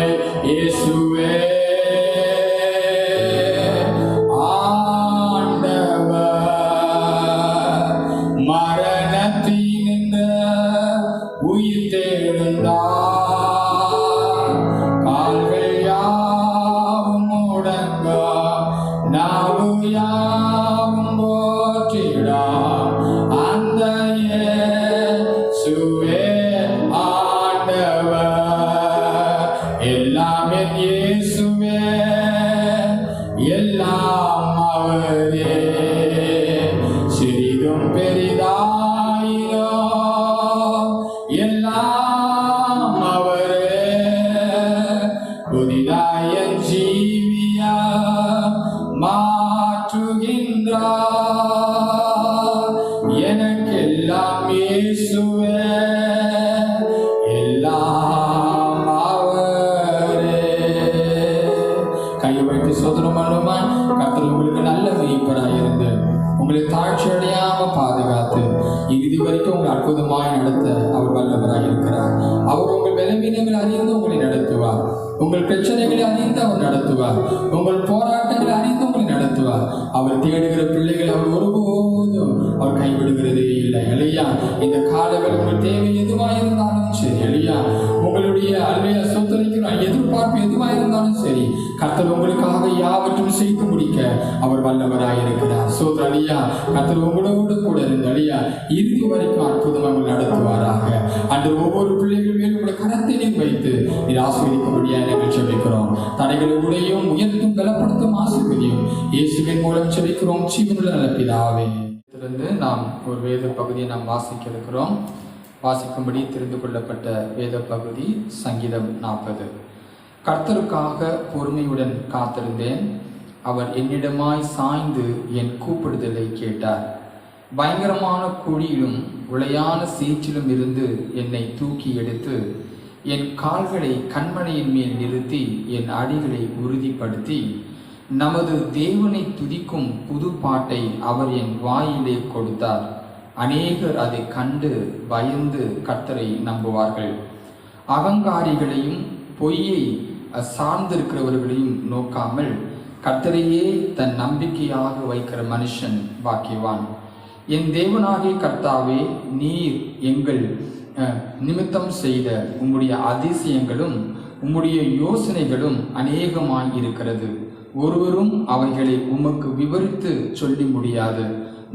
இயேசுவே அற்புதமாய் நடத்த அவர் வல்லவராய் இருக்கிறார். அவர் உங்கள் பலவீனங்களை அறிந்து உங்களை நடத்துவார். உங்கள் பிரச்சனைகளை அறிந்து அவர் நடத்துவார். உங்கள் போராட்டங்களை அறிந்து உங்களை நடத்துவார். அவர் தேடுகிற பிள்ளைகளை அவர் ஒருபோதும் அவர் கைவிடுகிறதே இல்லை. அலையா, இந்த காலங்கள் உங்கள் தேவை எதுவாக இருந்தாலும் சரி, அலையா உங்களுடைய அலையா சொத்தரிக்கிற எதிர்பார்ப்பு எதுவாக இருந்தாலும் சரி, கர்த்தர் உங்களுக்காக யாவற்றும் செய்து முடிக்க அவர் வல்லவராய் இருக்கிறார். சோதர அலியா, கர்த்தர் உங்களோடு கூட இருந்து அலியா இறுதி வரைக்கும் அற்புதமாக நடத்துவாராக. அன்று ஒவ்வொரு பிள்ளைகள் மேலும் உங்களுடைய கரத்தை நீர் வைத்து நீர் ஆசீர்வதிக்கும்படியாக நாங்கள் செபிக்கிறோம். தடைகளை உடையும் உயர்த்தும் பலப்படுத்தும் ஆசீர்வதியும் இயேசுவின் மூலம் செபிக்கிறோம். ஜீவனுள்ள நல்ல பிதாவே. நாம் ஒரு வேத பகுதியை நாம் வாசிக்க இருக்கிறோம். வாசிக்கும்படி தெரிந்து கொள்ளப்பட்ட வேத பகுதி சங்கீதம் 40. கர்த்தருக்காக பொறுமையுடன் காத்திருந்தேன். அவர் என்னிடமாய் சாய்ந்து என் கூப்பிடுதலை கேட்டார். பயங்கரமான குழியிலும் உளையான சேற்றிலும் இருந்து என்னை தூக்கி எடுத்து என் கால்களை கண்மலையின் மேல் நிறுத்தி என் அடிகளை உறுதிப்படுத்தி நமது தேவனை துதிக்கும் புது பாட்டை அவர் என் வாயிலே கொடுத்தார். அநேகர் அதை கண்டு பயந்து கர்த்தரை நம்புவார்கள். அகங்காரிகளையும் பொய்யை சார்ந்திருக்கிறவர்களையும் நோக்காமல் கர்த்தரையே தன் நம்பிக்கையாக வைக்கிற மனுஷன் பாக்கியவான். என் தேவனாகிய கர்த்தாவே, நீர் எங்கள் நிமித்தம் செய்த உம்முடைய அதிசயங்களும் உம்முடைய யோசனைகளும் அநேகமாய் இருக்கிறது. ஒருவரும் அவைகளை உமக்கு விவரித்து சொல்லி முடியாது.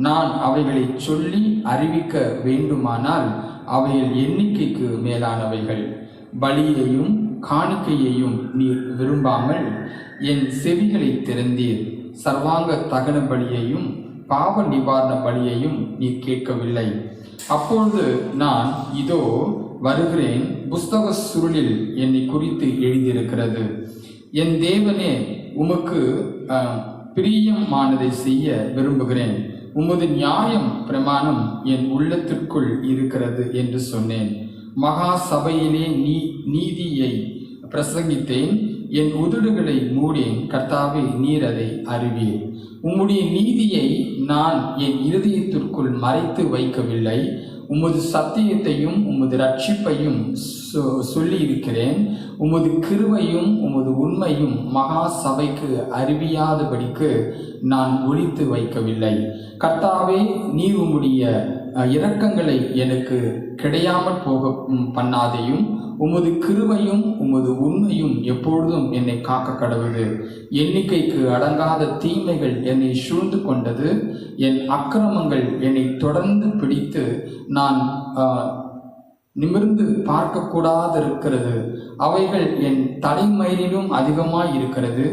நான் அவைகளை சொல்லி அறிவிக்க வேண்டுமானால் அவைகள் எண்ணிக்கைக்கு மேலானவைகள். பலியையும் காணிக்கையையும் நீர் விரும்பாமல் என் செவிகளை திறந்தீர். சர்வாங்க தகன பலியையும் பாவ நிவாரண பலியையும் நீர் கேட்கவில்லை. அப்பொழுது நான் இதோ வருகிறேன், புஸ்தக சுருளில் என்னை குறித்து எழுதியிருக்கிறது. என் தேவனே, உமக்கு பிரியமானதை செய்ய விரும்புகிறேன். உமது நியாயம் பிரமாணம் என் உள்ளத்திற்குள் இருக்கிறது என்று சொன்னேன். மகா சபையிலே நீதியை பிரசங்கித்தேன். என் உதடுகளை மூடேன். கர்த்தாவே, நீர் அதை அறிவீர். உம்முடைய நீதியை நான் என் இருதயத்திற்குள் மறைத்து வைக்கவில்லை. உமது சத்தியத்தையும் உமது ரட்சிப்பையும் சொல்லி இருக்கிறேன். உமது கிருபையும் உமது உண்மையும் மகா சபைக்கு அறிவியாதபடிக்கு நான் ஒளித்து வைக்கவில்லை. கர்த்தாவே, நீர் உம்முடைய இரக்கங்களை எனக்கு கிடையாமல் போக பண்ணாதையும் உமது கிருபையும் உமது உண்மையும் எப்பொழுதும் என்னை காக்க கடவுது. எண்ணிக்கைக்கு அடங்காத தீமைகள் என்னை சூழ்ந்து கொண்டது. என் அக்கிரமங்கள் என்னை தொடர்ந்து பிடித்து நான் நிமிர்ந்து பார்க்கக்கூடாதிருக்கிறது. அவைகள் என் தலைமயிரிலும் அதிகமாய் இருக்கிறது.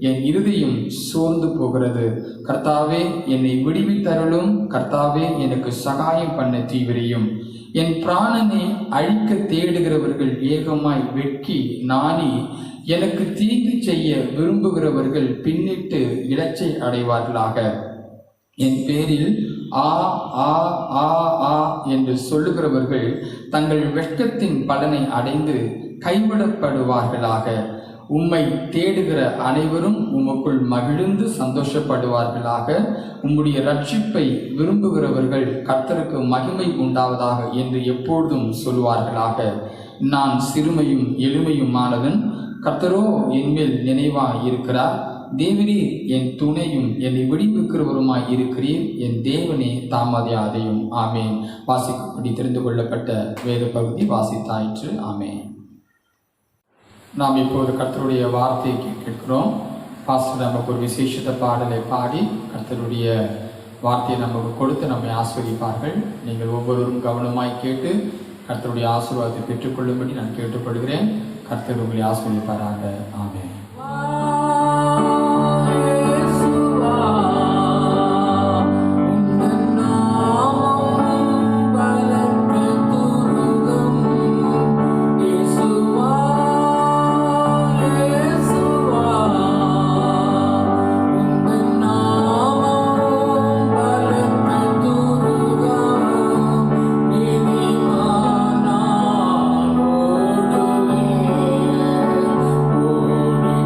என் இருதயம் சோர்ந்து போகிறது. கர்த்தாவே, என்னை விடுவித்தருளும். கர்த்தாவே, எனக்கு சகாயம் பண்ண தீவிரியும். என் பிராணனை அழிக்க தேடுகிறவர்கள் ஏகமாய் வெட்கி நாணி எனக்கு தீங்கு செய்ய விரும்புகிறவர்கள் பின்னிட்டு இலச்சை அடைவார்களாக. என் பேரில் ஆ ஆ ஆ ஆ என்று சொல்லுகிறவர்கள் தங்கள் வெட்கத்தின் பலனை அடைந்து கைவிடப்படுவார்களாக. உம்மை தேடுகிற அனைவரும் உமக்குள் மகிழ்ந்து சந்தோஷப்படுவார்களாக. உம்முடைய ரட்சிப்பை விரும்புகிறவர்கள் கர்த்தருக்கு மகிமை உண்டாவதாக என்று எப்பொழுதும் சொல்வார்களாக. நான் சிறுமையும் எளிமையுமானவன், கர்த்தரோ என்மேல் நினைவாய் இருக்கிறார். தேவரீர் என் துணையும் என்னை விடுவிக்கிறவருமாய் இருக்கிறீர். என் தேவனே தாமதியாதையும். ஆமேன். வாசிக்கப்படி தெரிந்து கொள்ளப்பட்ட வேத பகுதி வாசித்தாயிற்று. ஆமேன். நாம் இப்போது கர்த்தருடைய வார்த்தையை கேட்கிறோம். பாஸ்டர் நமக்கு ஒரு விசேஷத்த பாடலை பாடி கர்த்தருடைய வார்த்தையை நமக்கு கொடுத்து நம்மை ஆஸ்வதிப்பார்கள். நீங்கள் ஒவ்வொருவரும் கவனமாய் கேட்டு கர்த்தருடைய ஆசீர்வாதத்தை பெற்றுக்கொள்ளும்படி நான் கேட்டுக்கொள்கிறேன். கர்த்தர் உங்களை ஆஸ்வதிப்பாராக. ஆமென். ஓடி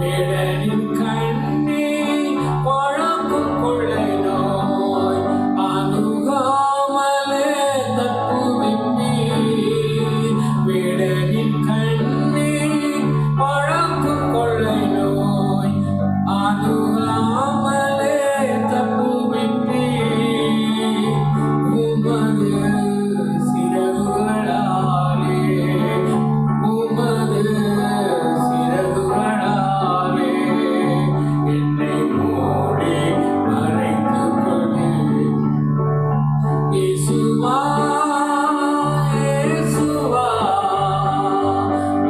வேடனின் கண்ணே பழக்கும் கொள்ளை நோய் அணுகாமலே தப்புவிப்பீர். வேடனின் கண்ணே பழக்கும் கொள்ளை நோய் அணுகாமலே தப்புவிப்பீர். உமது சிறகுகளாலே உமது சிறகுகளாலே என்னை மூடி மறைத்துக் கொள்வீர். இயேசுவா இயேசுவா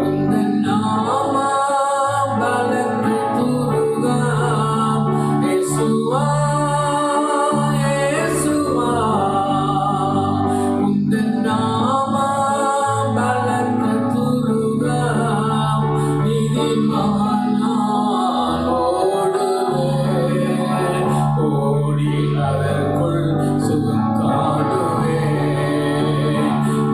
உந்தன் நாமம் பலத்த துருகம். இயேசுவா இயேசுவா உந்தன் நாமம் பலத்த துருகம். நீதிமான் நான் ஓடுவேன், ஓடி அதற்குள் சுகம் காணுவேன்.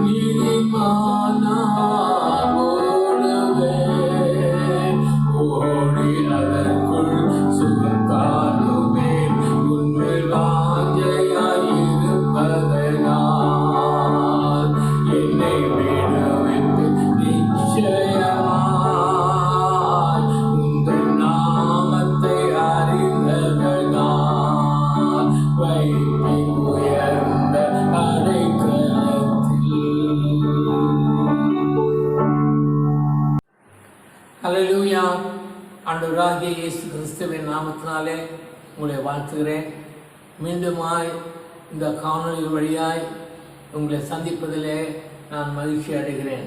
நீதிமான் நான் ஓடுவேன், ஓடி அதற்குள் சுகம் காணுவேன். உன்மேல் வாஞ்சையாயிருப்பதனால் என்னை விடுவித்து நிச்சயமாய் உந்தன் நாமத்தை அறிந்ததனால் வைப்பேன் உயர்ந்த அடைக்கலத்தில். ஹல்லேலூயா. ஆண்டவராகிய இயேசு கிறிஸ்துவின் நாமத்தினாலே உங்களை வாழ்த்துகிறேன். மீண்டுமாய் இந்த காணொளி வழியாய் உங்களை சந்திப்பதிலே நான் மகிழ்ச்சி அடைகிறேன்.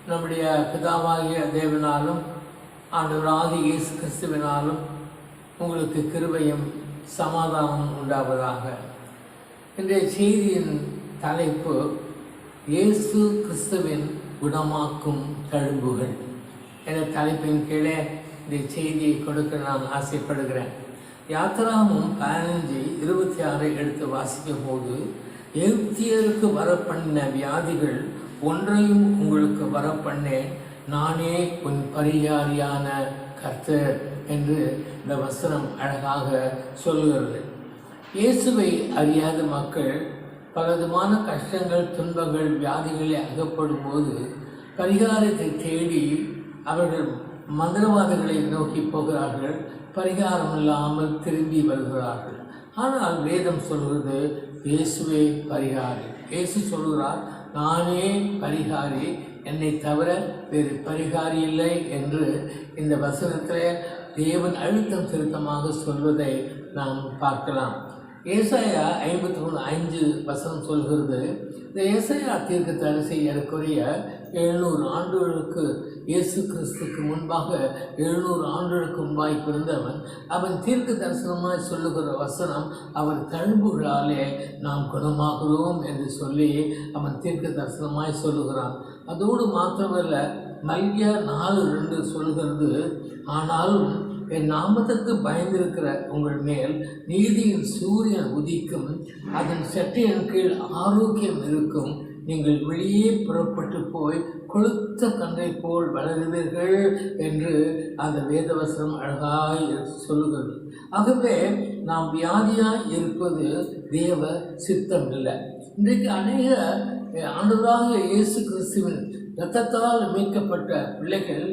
நம்முடைய பிதாவாகிய தேவனாலும் ஆண்டவராகிய இயேசு கிறிஸ்துவினாலும் உங்களுக்கு கிருபையும் சமாதானம் உண்டாவதாக. இன்றைய செய்தியின் தலைப்பு இயேசு கிறிஸ்துவின் குணமாக்கும் தழும்புகள் என்ற தலைப்பின் கீழே இந்த செய்தியை கொடுக்க நான் ஆசைப்படுகிறேன். யாத்திராகமம் 15:26 எடுத்து வாசிக்கும் போது, எகிப்தியருக்கு வரப்பண்ணின வியாதிகள் ஒன்றையும் உங்களுக்கு வரப்பண்ணேன், நானே உன் பரிகாரியான கர்த்தர் என்று இந்த வசனம் அழகாக சொல்கிறது. இயேசுவை அறியாத மக்கள் பலவிதமான கஷ்டங்கள், துன்பங்கள், வியாதிகளை அகப்படும் போது பரிகாரத்தை தேடி அவர்கள் மந்திரவாதிகளை நோக்கி போகிறார்கள். பரிகாரம் இல்லாமல் திரும்பி வருகிறார்கள். ஆனால் வேதம் சொல்கிறது இயேசுவே பரிகாரி. இயேசு சொல்கிறார், நானே பரிகாரி, என்னை தவிர வேறு பரிகாரி இல்லை என்று இந்த வசனத்தில் தேவன் அழுத்தம் திருத்தமாக சொல்வதை நாம் பார்க்கலாம். ஏசாயா 53:5 வசனம் சொல்கிறது, இந்த ஏசாயா தீர்க்கதரிசி ஏறக்குறைய 700 ஆண்டுகளுக்கு இயேசு கிறிஸ்துக்கு முன்பாக 700 ஆண்டுகளுக்கு முன்பாய் பிறந்தவன். அவன் தீர்க்க தரிசனமாய் சொல்லுகிற வசனம், அவர் தழும்புகளாலே நாம் குணமாகிறோம் என்று சொல்லி அவன் தீர்க்க தரிசனமாய் சொல்லுகிறான். அதோடு மாத்திரமல்ல, மல்கியா 4:2 சொல்கிறது, ஆனாலும் என் நாமத்துக்கு பயந்திருக்கிற உங்கள் மேல் நீதியின் சூரியன் உதிக்கும், அதன் சட்டையின் கீழ் ஆரோக்கியம் இருக்கும், நீங்கள் வெளியே புறப்பட்டு போய் கொளுத்த கன்றை போல் வளருவீர்கள் என்று அந்த வேதவசனம் அழகாய் சொல்லுகிறது. ஆகவே நாம் வியாதியாய் இருப்பது தேவ சித்தம் இல்லை. இன்றைக்கு அநேக ஆண்டவராகிய இயேசு கிறிஸ்துவின் இரத்தத்தால் மீட்கப்பட்ட பிள்ளைகள்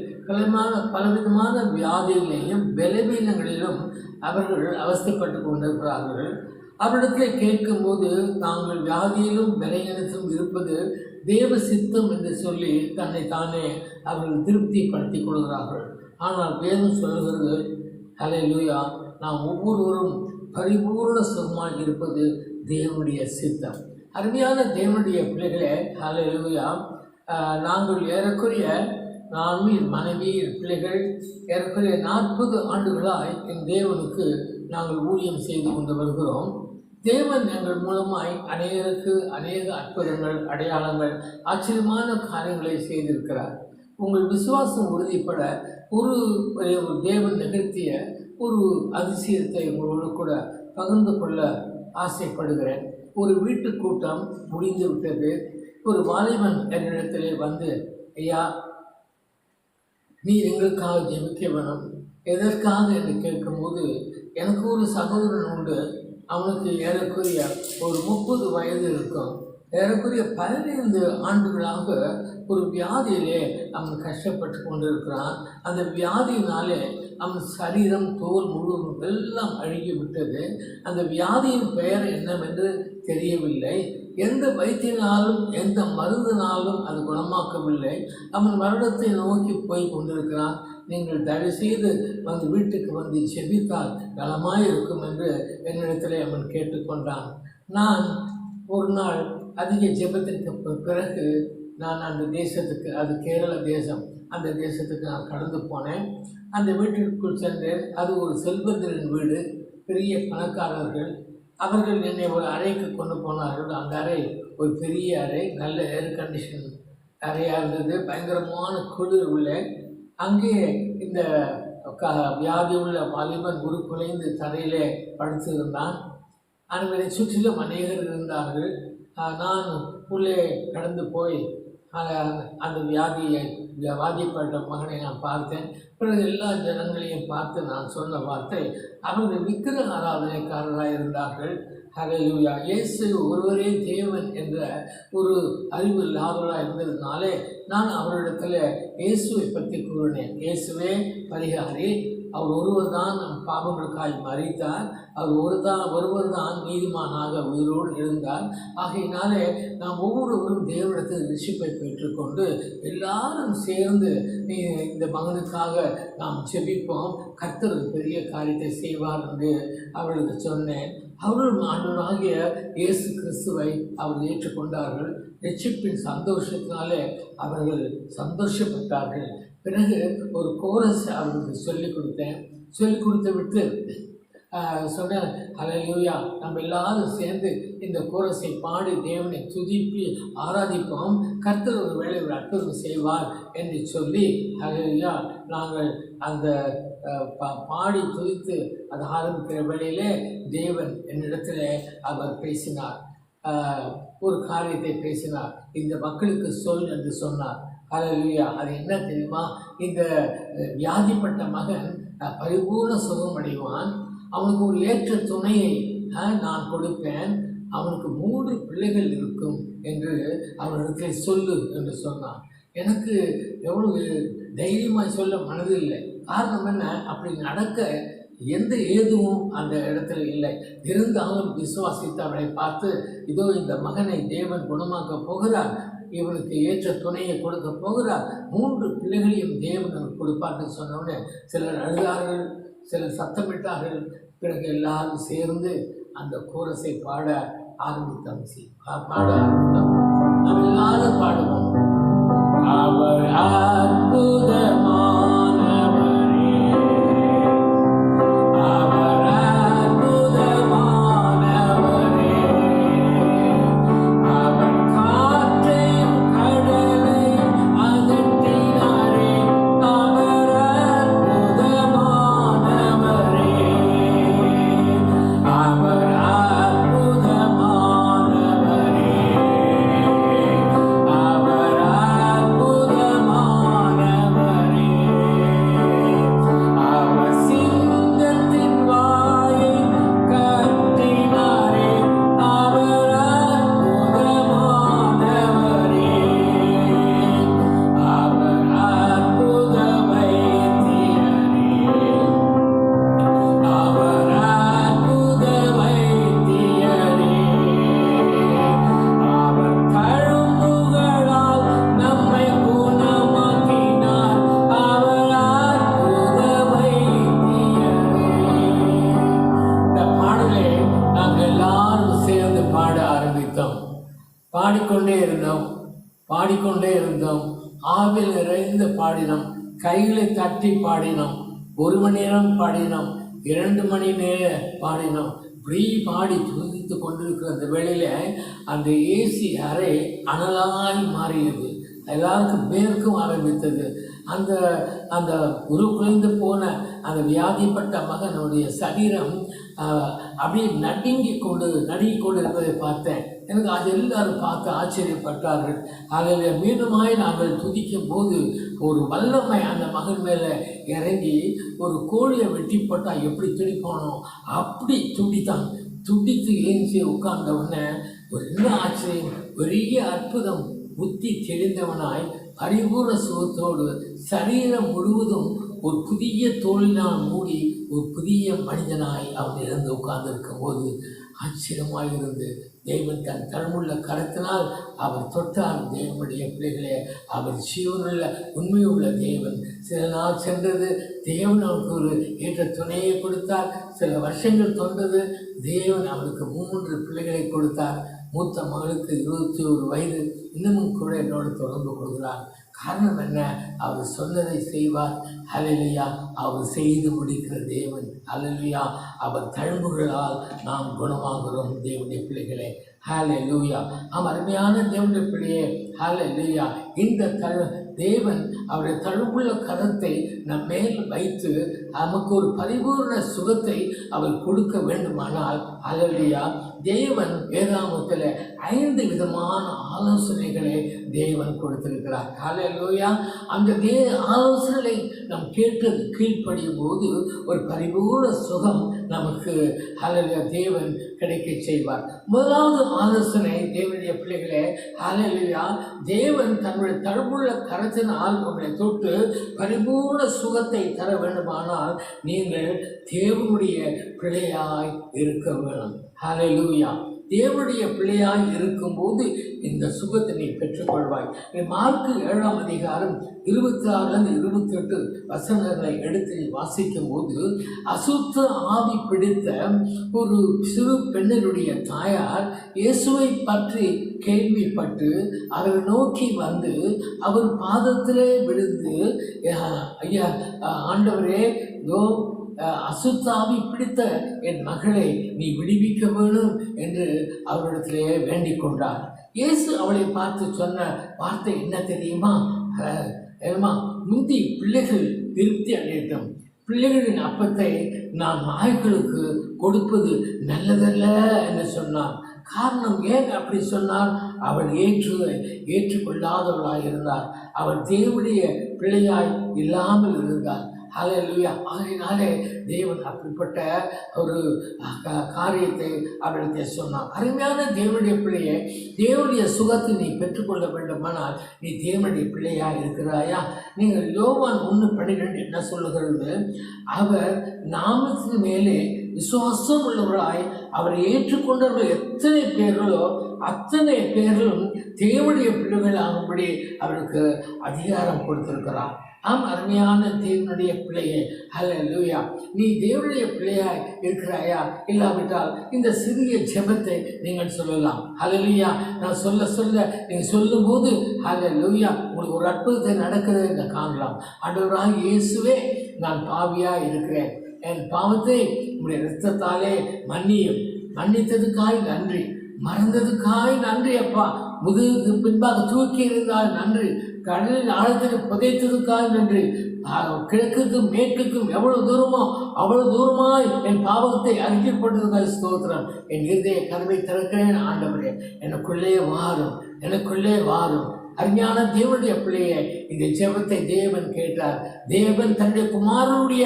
பலவிதமான வியாதிகளையும் பலவீனங்களிலும் அவர்கள் அவஸ்தைப்பட்டு கொண்டிருக்கிறார்கள். அவரிடத்தில் கேட்கும்போது தாங்கள் வியாதியிலும் பலவீனத்திலும் இருப்பது தேவ சித்தம் என்று சொல்லி தன்னை தானே அவர்கள் திருப்திப்படுத்திக் கொள்கிறார்கள். ஆனால் வேதம் சொல்கிறது, ஹல்லேலூயா, நாம் ஒவ்வொருவரும் பரிபூர்ண சுகமாக இருப்பது தேவனுடைய சித்தம். அருமையான தேவனுடைய பிள்ளைகளே, ஹல்லேலூயா, நாங்கள் ஏறக்குறைய நானும் என் மனைவி, என் பிள்ளைகள் ஏறக்குறைய 40 ஆண்டுகளாய் என் தேவனுக்கு நாங்கள் ஊழியம் செய்து கொண்டு வருகிறோம். தேவன் எங்கள் மூலமாய் அநேகருக்கு அநேக அற்புதங்கள், அடையாளங்கள், ஆச்சரியமான காரியங்களை செய்திருக்கிறார். உங்கள் விசுவாசம் உறுதிப்பட ஒரு தேவன் நிகழ்த்திய ஒரு அதிசயத்தை உங்களோடு கூட பகிர்ந்து கொள்ள ஆசைப்படுகிறேன். ஒரு வீட்டு கூட்டம் முடிந்து விட்டது. ஒரு வாலிபன் என்னிடத்திலே வந்து, ஐயா, நீர் எங்களுக்காக ஜெபிக்க வேணும், எதற்காக என்று கேட்கும்போது, எனக்கு ஒரு சகோதரன் உண்டு. அவனுக்கு ஏறக்குறைய ஒரு 30 வயது இருக்கும். ஏறக்குறைய 15 ஆண்டுகளாக ஒரு வியாதியிலே அவன் கஷ்டப்பட்டு கொண்டிருக்கிறான். அந்த வியாதியினாலே அவன் சரீரம், தோல் முழுவதும் எல்லாம் அழுகிவிட்டது. அந்த வியாதியின் பெயர் என்னவென்று தெரியவில்லை. எந்த வைத்தியனாலும் எந்த மருந்தினாலும் அது குணமாக்கவில்லை. அவன் மரணத்தை நோக்கி போய் கொண்டிருக்கிறான். நீங்கள் தயவுசெய்து வந்து வீட்டுக்கு வந்து செபித்தால் நலமாய் இருக்கும் என்று என்னிடத்திலே அவன் கேட்டுக்கொண்டான். நான் ஒரு நாள் அதிக ஜெபத்திற்கு பிறகு நான் அந்த தேசத்துக்கு, அது கேரள தேசம், அந்த தேசத்துக்கு நான் கடந்து போனேன். அந்த வீட்டிற்குள் சென்றேன். அது ஒரு செல்வந்தரின் வீடு, பெரிய பணக்காரர்கள். அவர்கள் என்னை ஒரு அறைக்கு கொண்டு போனார்கள். அந்த அறை ஒரு பெரிய அறை, நல்ல ஏர் கண்டிஷன் அறையாக இருந்தது. பயங்கரமான குளிர் உள்ள அங்கே இந்த வியாதி உள்ள வாலிபன் குலைந்து தரையிலே படுத்து இருந்தான். அவர்களை சுற்றிலும் அநேகர் இருந்தார்கள். நான் உள்ளே கடந்து போய் அந்த வியாதிப்பட்ட மகனை நான் பார்த்தேன். பிறகு எல்லா ஜனங்களையும் பார்த்து நான் சொன்ன வார்த்தை, அவர்கள் விக்கிர ஆராதனைக்காரராக இருந்தார்கள். ஹல்லேலூயா. இயேசு ஒருவரே தேவன் என்ற ஒரு அறிவு இல்லாதவராக இருந்ததுனாலே நான் அவரிடத்தில் இயேசுவை பற்றி கூறினேன். இயேசுவே பரிகாரி, அவர் ஒருவர் தான் நம் பாவங்களுக்காய் மரித்தார், அவர் ஒருவர் தான் நீதிமானாக உயிரோடு இருந்தார். ஆகையினாலே நாம் ஒவ்வொருவரும் தேவனிடத்தில் ரட்சிப்பை பெற்றுக்கொண்டு எல்லாரும் சேர்ந்து இந்த மகனுக்காக நாம் செபிப்போம், கர்த்தர் பெரிய காரியத்தை செய்வார் என்று அவர்களுக்கு சொன்னேன். அவர்கள் ஆண்டவராகிய இயேசு கிறிஸ்துவை அவர்கள் ஏற்றுக்கொண்டார்கள். ரட்சிப்பின் சந்தோஷத்தினாலே அவர்கள் சந்தோஷப்பட்டார்கள். பிறகு ஒரு கோரஸ் அவர்களுக்கு சொல்லிக் கொடுத்து விட்டு சொன்னேன், ஹல்லேலூயா, நம்ம எல்லாரும் சேர்ந்து இந்த கோரஸை பாடி தேவனை துதிப்பி ஆராதிப்போம், கர்த்தர் ஒரு வேளை ஒரு அற்புதம் செய்வார் என்று சொல்லி, ஹல்லேலூயா, நாங்கள் அந்த பாடி துதித்து அது ஆரம்பிக்கிற வேளையிலே தேவன் என்னிடத்தில் அவர் பேசினார். ஒரு காரியத்தை பேசினார். இந்த மக்களுக்கு சொல் என்று சொன்னார். ஹல்லேலூயா. அது என்ன தெரியுமா? இந்த வியாதிப்பட்ட மகன் பரிபூர்ண சுகமடைவான். அவனுக்கு ஒரு ஏற்ற துணையை நான் கொடுப்பேன். அவனுக்கு 3 பிள்ளைகள் இருக்கும் என்று அவனிடத்தில் சொல்லு என்று சொன்னான். எனக்கு எவ்வளவு தைரியமாக சொல்ல மனதில்லை. காரணம் என்ன? அப்படி நடக்க எந்த ஏதுவும் அந்த இடத்துல இல்லை. இருந்தாலும் விசுவாசித்து அவனை பார்த்து, இதோ இந்த மகனை தேவன் குணமாக்க போகிறார், இவனுக்கு ஏற்ற துணையை கொடுக்க போகிறார், 3 பிள்ளைகளையும் தேவன் கொடுப்பார்னு சொன்னோடனே சிலர் அழுதார்கள், சிலர் சத்தமிட்டார்கள். பிறகு எல்லாரும் சேர்ந்து அந்த கோரஸை பாட ஆரம்பித்தோம். நாம் எல்லாரும் பாடுவோம். அவர் அற்புதமானவரே, அவர் அற்புதமானவரே, அவர் காற்றையும் கடலையும் அதட்டினாரே, அவர் அற்புதமானவரே, அவர் அற்புதமானவரே, அவர் அற்புதமானவரே, அவர் சிங்கத்தின் வாயை கட்டினாரே, அவர் அற்புதமானவரே, அவர் அற்புத வைத்தியரே, அவர் அற்புத வைத்தியரே, அவர் தழும்புகளால் நம்மை குணமாக்கினார், அவர் அற்புத வைத்தியரே. இந்த பாடலை நாங்கள் எல்லாரும் சேர்ந்து பாட ஆரம்பித்தோம். பாடிக்கொண்டே இருந்தோம். ஆவில் நிறைந்து பாடினோம். கைகளை தட்டி பாடினோம். 1 மணி நேரம் பாடினோம். 2 மணி நேரம் பாடினோம். இப்படி பாடி துதித்து கொண்டிருக்கிற அந்த வேளையில அந்த ஏசி அறை அனலாய் மாறியது. எல்லாருக்கும் பேருக்கும் ஆரம்பித்தது. அந்த அந்த குலைந்து போன அந்த வியாதிப்பட்ட மகனுடைய சரீரம் அப்படியே நடுங்கிக் கொண்டு இருப்பதை பார்த்தேன். எனக்கு அது எல்லாரும் பார்த்து ஆச்சரியப்பட்டார்கள். அதில் மீண்டுமாய் நாங்கள் துதிக்கும் போது ஒரு வல்லமை அந்த மகன் மேலே இறங்கி ஒரு கோழியை வெட்டி போட்டால் எப்படி துடிப்பானோ அப்படி துடித்தான். துடித்து ஏஞ்சி உட்கார்ந்த உடனே ஒரு என்ன ஆச்சரியம், பெரிய அற்புதம். புத்தி தெளிந்தவனாய் பரிபூர்ண சுகத்தோடு சரீரம் முழுவதும் ஒரு புதிய தோளினால் மூடி ஒரு புதிய மனிதனாய் அவன் இருந்து உட்கார்ந்திருக்கும் போது ஆச்சரியமாயிருந்து தேவன் தன் தழுமுள்ள கரத்தினால் அவர் தொட்டார். தேவனுடைய பிள்ளைகளே, அவர் ஜீவனுள்ள உண்மையுள்ள தேவன். சில நாள் சென்றது, தேவன் அவனுக்கு ஒரு ஏற்ற துணையை கொடுத்தார். சில வருஷங்கள் தொண்டது, தேவன் அவனுக்கு 3 பிள்ளைகளை கொடுத்தார். மூத்த மகளுக்கு 21 வயது. இன்னமும் கூட என்னோடு தொடர்பு கொள்கிறார். காரணம் என்ன? அவர் சொன்னதை செய்வார். ஹல்லேலூயா. அவர் செய்து முடிக்கிற தேவன். ஹல்லேலூயா. அவர் தழும்புகளால் நாம் குணமாகிறோம் தேவனுடைய பிள்ளைகளே. ஹல்லேலூயா. அருமையான தேவனுடைய பிள்ளையே, ஹல்லேலூயா. இந்த தேவன் அவருடைய தழும்புள்ள கரத்தை நம் மேல் வைத்து நமக்கு ஒரு பரிபூர்ண சுகத்தை அவர் கொடுக்க வேண்டுமானால், ஹல்லேலூயா, தேவன் வேதாகமத்தில் 5 விதமான ஆலோசனைகளை தேவன் கொடுத்திருக்கிறார். ஹல்லேலூயா. அந்த ஆலோசனைகளை நாம் கேட்டு கீழ்ப்படியும் போது ஒரு பரிபூர்ண சுகம் நமக்கு ஹல்லேலூயா தேவன் கிடைக்க செய்வார். முதலாவது ஆலோசனை தேவனுடைய பிள்ளைகளே, ஹல்லேலூயா, தேவன் தன்னுடைய தழும்புள்ள கரத்தினால் உங்களை தொட்டு பரிபூர்ண சுகத்தை தர வேண்டுமானால் நீங்கள் தேவனுடைய பிள்ளையாய் இருக்க வேணும். ஹல்லேலூயா. தேவனுடைய பிள்ளையாய் இருக்கும்போது இந்த சுகத்தை நீ பெற்றுக்கொள்வாய். மார்க்கு 7ஆம் அதிகாரம் 26-28 வசனங்களை எடுத்து வாசிக்கும் போது, அசுத்த ஆவி பிடித்த ஒரு சிறு பெண்ணினுடைய தாயார் இயேசுவை பற்றி கேள்விப்பட்டு அவரை நோக்கி வந்து அவர் பாதத்திலே விழுந்து, ஐயா ஆண்டவரே, அசுத்தாவி பிடித்த என் மகளை நீ விடுவிக்க வேணும் என்று அவரிடத்திலே வேண்டிக் கொண்டார். இயேசு அவளை பார்த்து சொன்ன வார்த்தை என்ன தெரியுமா? முந்தி பிள்ளைகள் திருப்தி அடையட்டும், பிள்ளைகளின் அப்பத்தை நான் நாய்களுக்கு கொடுப்பது நல்லதல்ல என்று சொன்னார். காரணம் ஏன் அப்படி சொன்னார்? அவள் ஏற்றுக்கொள்ளாதவளாய் இருந்தார். அவள் தேவனுடைய பிள்ளையாய் இல்லாமல் இருந்தார். ஹல்லேலூயா. அதனாலே தேவன் அப்படிப்பட்ட ஒரு காரியத்தை அவளுக்கு சொன்னார். அருமையான தேவனுடைய பிள்ளையை, தேவனுடைய சுகத்தை நீ பெற்றுக்கொள்ள வேண்டுமானால் நீ தேவனுடைய பிள்ளையா இருக்கிறாயா? நீங்கள் யோவான் 1:12 என்ன சொல்லுகிறது? அவர் நாமத்தின் மேலே விசுவாசம் உள்ளவர்களாய் அவரை ஏற்றுக்கொண்டவர்கள் எத்தனை பேர்களோ அத்தனை பேர்களும் தேவனுடைய பிள்ளைகளாகும்படி அவருக்கு அதிகாரம் கொடுத்திருக்கிறார். அருமையான தேவனுடைய பிள்ளையே, ஹல்லேலூயா, நீ தேவனுடைய பிள்ளையாய் இருக்கிறாயா? இல்லாவிட்டால் இந்த சிறிய ஜெபத்தை நீங்கள் சொல்லலாம். ஹல்லேலூயா. நான் சொல்ல நீங்கள் சொல்லும்போது ஹல்லேலூயா உங்களுக்கு ஒரு அற்புதத்தை நடக்கிறதை நீங்கள் காணலாம். ஆண்டவராக இயேசுவே, நான் பாவியாக இருக்கிறேன், என் பாவத்தை உங்களுடைய இரத்தத்தாலே மன்னியும், மன்னித்ததுக்காய் நன்றி, மறந்ததுக்காய் நன்றி அப்பா, முதுகுக்கு பின்பாக தூக்கி இருந்தால் நன்றி, கடலில் ஆழத்தில் புதைத்ததுக்காக நன்றி, கிழக்குக்கும் மேற்குக்கும் எவ்வளவு தூரமோ அவ்வளவு தூரமாய் என் பாவத்தை அறிக்கைப்பட்டதுக்காக ஸ்தோத்திரம். என் இருதய கதவை திறக்கிறேன் ஆண்டவரே, எனக்குள்ளே வாரும். அருமையான தேவனுடைய பிள்ளையை, இந்த ஜெபத்தை தேவன் கேட்டார். தேவன் தன்னுடைய குமாரனுடைய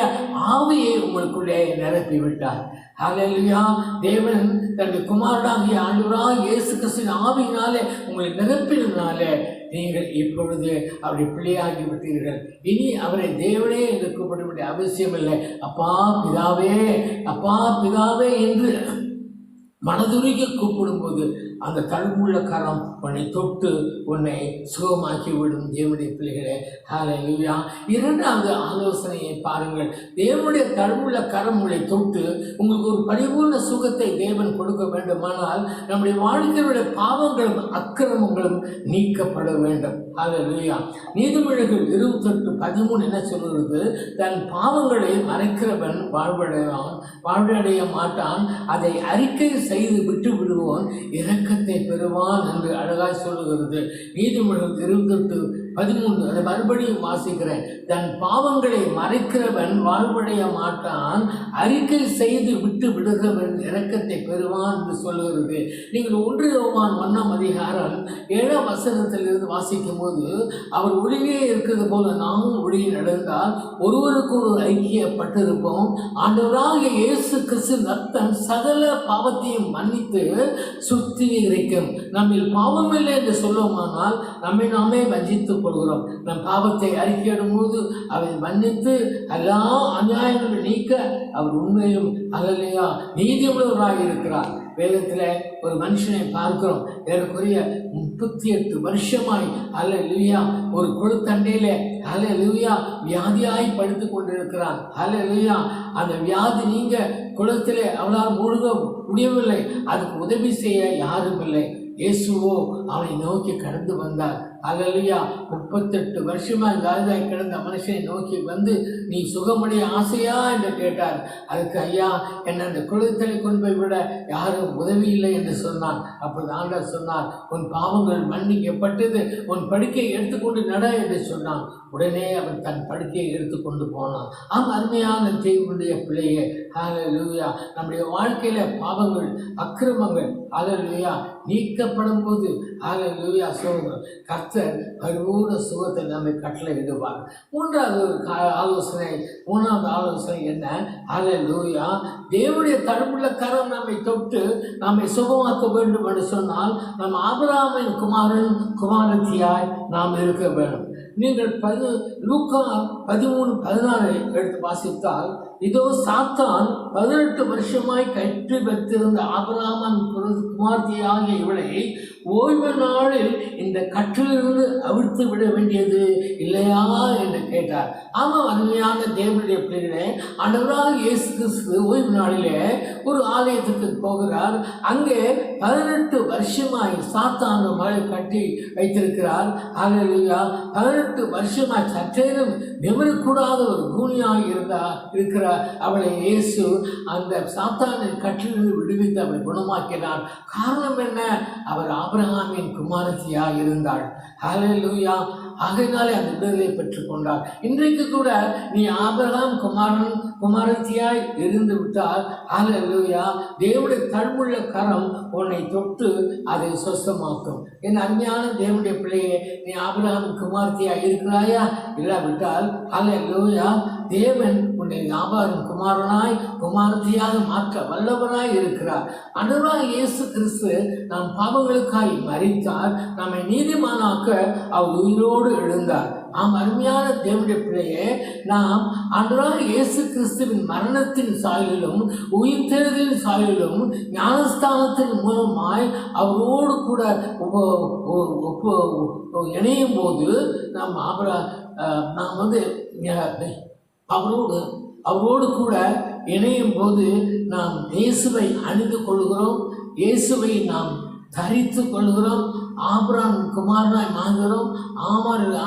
ஆவியை உங்களுக்குள்ளே நிரப்பி விட்டார். ஹல்லேலூயா. தேவன் தன்னுடைய குமாரனாகிய ஆண்டவராகிய இயேசு கிறிஸ்துவின் ஆவியினாலே உங்களை நிரப்பினாலே நீங்கள் இப்பொழுது அவருடைய பிள்ளையாகி விட்டீர்கள். இனி அவரை தேவனே என்று கூப்பிட வேண்டிய அவசியம் இல்லை. அப்பா பிதாவே என்று மனதுருகி கூப்பிடும்போது அந்த தழும்புள்ள கரம் உன்னை தொட்டு உன்னை சுகமாக்கி விடும். தேவனுடைய பிள்ளைகளே, ஹல்லேலூயா. 2வது ஆலோசனையை பாருங்கள். தேவனுடைய தழும்புள்ள கரம் உங்களை தொட்டு உங்களுக்கு ஒரு பரிபூர்ண சுகத்தை தேவன் கொடுக்க வேண்டுமானால் நம்முடைய வாழ்க்கையுடைய பாவங்களும் அக்கிரமங்களும் நீக்கப்பட வேண்டும். ஹல்லேலூயா. நீதிமொழிகள் 28:13 என்ன சொல்கிறது? தன் பாவங்களை மறைக்கிறவன் வாழ்வடைய மாட்டான், அதை அறிக்கை செய்து விட்டு விடுவோன் இரக்கத்தை பெறுவான் என்று அழகாய் சொல்லுகிறது. நீதிமொழிகள் 13 அதை மறுபடியும் வாசிக்கிறேன். தன் பாவங்களை மறைக்கிறவன் வாழ்வடைய மாட்டான், அறிக்கை செய்து விட்டு விடுகிறவன் இரக்கத்தை பெறுவான் என்று சொல்லுகிறது. நீங்கள் 1 யோவான் 1ஆம் அதிகாரம் 7ஆம் வசனத்திலிருந்து வாசிக்கும் போது, அவர் ஒளியே இருக்கிறது போல நாமும் ஒளியை நடந்தால் ஒருவருக்கு ஒரு ஐக்கியப்பட்டிருப்போம். ஆண்டவராகிய இயேசு கிறிஸ்து ரத்தம் சகல பாவத்தையும் மன்னித்து சுத்திகரிக்கும். நம்மில் பாவம் இல்லை என்று சொல்லுவோமானால் நம்மை நாமே வஞ்சித்துக் கொள்கிறோம். நம் பாவத்தை அறிக்கையிடும் போது அவை மன்னித்து எல்லா அநியாயங்களும் நீக்க அவர் உண்மையும் அல்லலையா நீதியுள்ளவராக இருக்கிறார். வேதத்தில் ஒரு மனுஷனை பார்க்கிறோம், ஏறக்குறைய 38 வருஷமாய் அல்லேலூயா ஒரு கொழுத்தண்டையில அல்லேலூயா வியாதியாய் படுத்து கொண்டிருக்கிறான். அல்லேலூயா அந்த வியாதி நீங்க குளத்திலே அவளால் மூழ்க முடியவில்லை, அதுக்கு உதவி செய்ய யாரும் இல்லை. இயேசுவோ அவனை நோக்கி கடந்து வந்தார். அல்லேலூயா 38 வருஷமாக வியாதியாய் கிடந்த மனுஷனை நோக்கி வந்து, நீ சுகமடைய ஆசையா என்று கேட்டார். அதுக்கு ஐயா என்ன அந்த குளத்திலே கொண்டு போய் விட யாரும் உதவி இல்லை என்று சொன்னான். அப்போது ஆண்டவர் சொன்னார், உன் பாவங்கள் மன்னிக்கப்பட்டது, உன் படுக்கையை எடுத்துக்கொண்டு நட என்று சொன்னான். உடனே அவன் தன் படுக்கையை எடுத்துக்கொண்டு போனான். அருமையான தேவனுடைய பிள்ளையே, அல்லேலூயா நம்முடைய வாழ்க்கையில பாவங்கள் அக்கிரமங்கள் அல்லேலூயா நீக்கப்படும் போது அல்லேலூயா சோதரம் கர்த்தர் பரிபூர்ண சுகத்தை நம்மை கட்டளையிடுவார். மூன்றாவது ஆலோசனை என்ன? அல்லேலூயா தேவனுடைய தடுப்புள்ள கரம் நம்மை தொட்டு நம்மை சுகமாக்க வேண்டும் என்று சொன்னால் நம் ஆபிரகாமின் குமாரத்தியாய் நாம் இருக்க வேண்டும். நீங்கள் லூக்கா 13:16 எடுத்து வாசித்தால், இதோ சாத்தான் 18 வருஷமாய் கற்று வைத்திருந்த ஆபிரகாமின் குமாரத்தியாகிய இவளை ஓய்வு நாளில் இந்த கற்றிலிருந்து அவிழ்த்து விட வேண்டியது இல்லையா என்று கேட்டார். ஆமாம், அருமையான தேவனுடைய பிள்ளைகளே, ஆண்டவராகிய இயேசு கிறிஸ்து ஓய்வு நாளிலே ஒரு ஆலயத்துக்கு போகிறார். அங்கே 18 வருஷமாய் சாத்தான் மழை கட்டி வைத்திருக்கிறார். அல்லேலூயா 18 வருஷமாய் சற்றேனும் நிமிரக்கூடாத ஒரு கூனியாய் இருக்கிறார். அவளை இயேசு அந்த சாத்தானை கற்றிலிருந்து விடுவித்து அவளை குணமாக்கினார். காரணம் என்ன? அவர் ஆபிரகாமின் குமாரத்தியாய் இருந்தாள். ஹல்லேலூயா. ஆகையினாலே அந்த விடுதலை பெற்றுக் கொண்டார். இன்றைக்கு கூட நீ ஆபிரகாம் குமாரத்தியாய் இருந்து விட்டால் ஹல்லேலூயா தேவனுடைய தழுவுள்ள கரம் உன்னை தொட்டு அதை சொஸ்தமாக்கும். என் அருமையான தேவனுடைய பிள்ளையே, நீ ஆபிரகாம் குமாரத்தியாய் இருக்கிறாயா? இல்லாவிட்டால் ஹல்லேலூயா தேவன் உன்னை ஆபிரகாம் குமாரத்தியாக மாற்ற வல்லவராய் இருக்கிறார். ஆண்டவராகிய இயேசு கிறிஸ்து நாம் பாவங்களுக்காய் மரித்தார், நம்மை நீதிமானாக்க அவர் உயிரோடு எழுந்தார். அருமையான தேவனுடைய பிள்ளையே, நாம் ஆண்டவராகிய இயேசு கிறிஸ்துவின் மரணத்தின் சாயலிலும் உயிர்த்தெழுதலின் சாயலிலும் ஞானஸ்தானத்தின் மூலமாய் அவரோடு கூட இணையும் போது நாம் அவரோடு கூட இணையும் போது நாம் இயேசுவை அணிந்து கொள்கிறோம், இயேசுவை நாம் தரித்து கொள்கிறோம், ஆபிரகாமின் குமாரனாய் மாறுகிறோம்,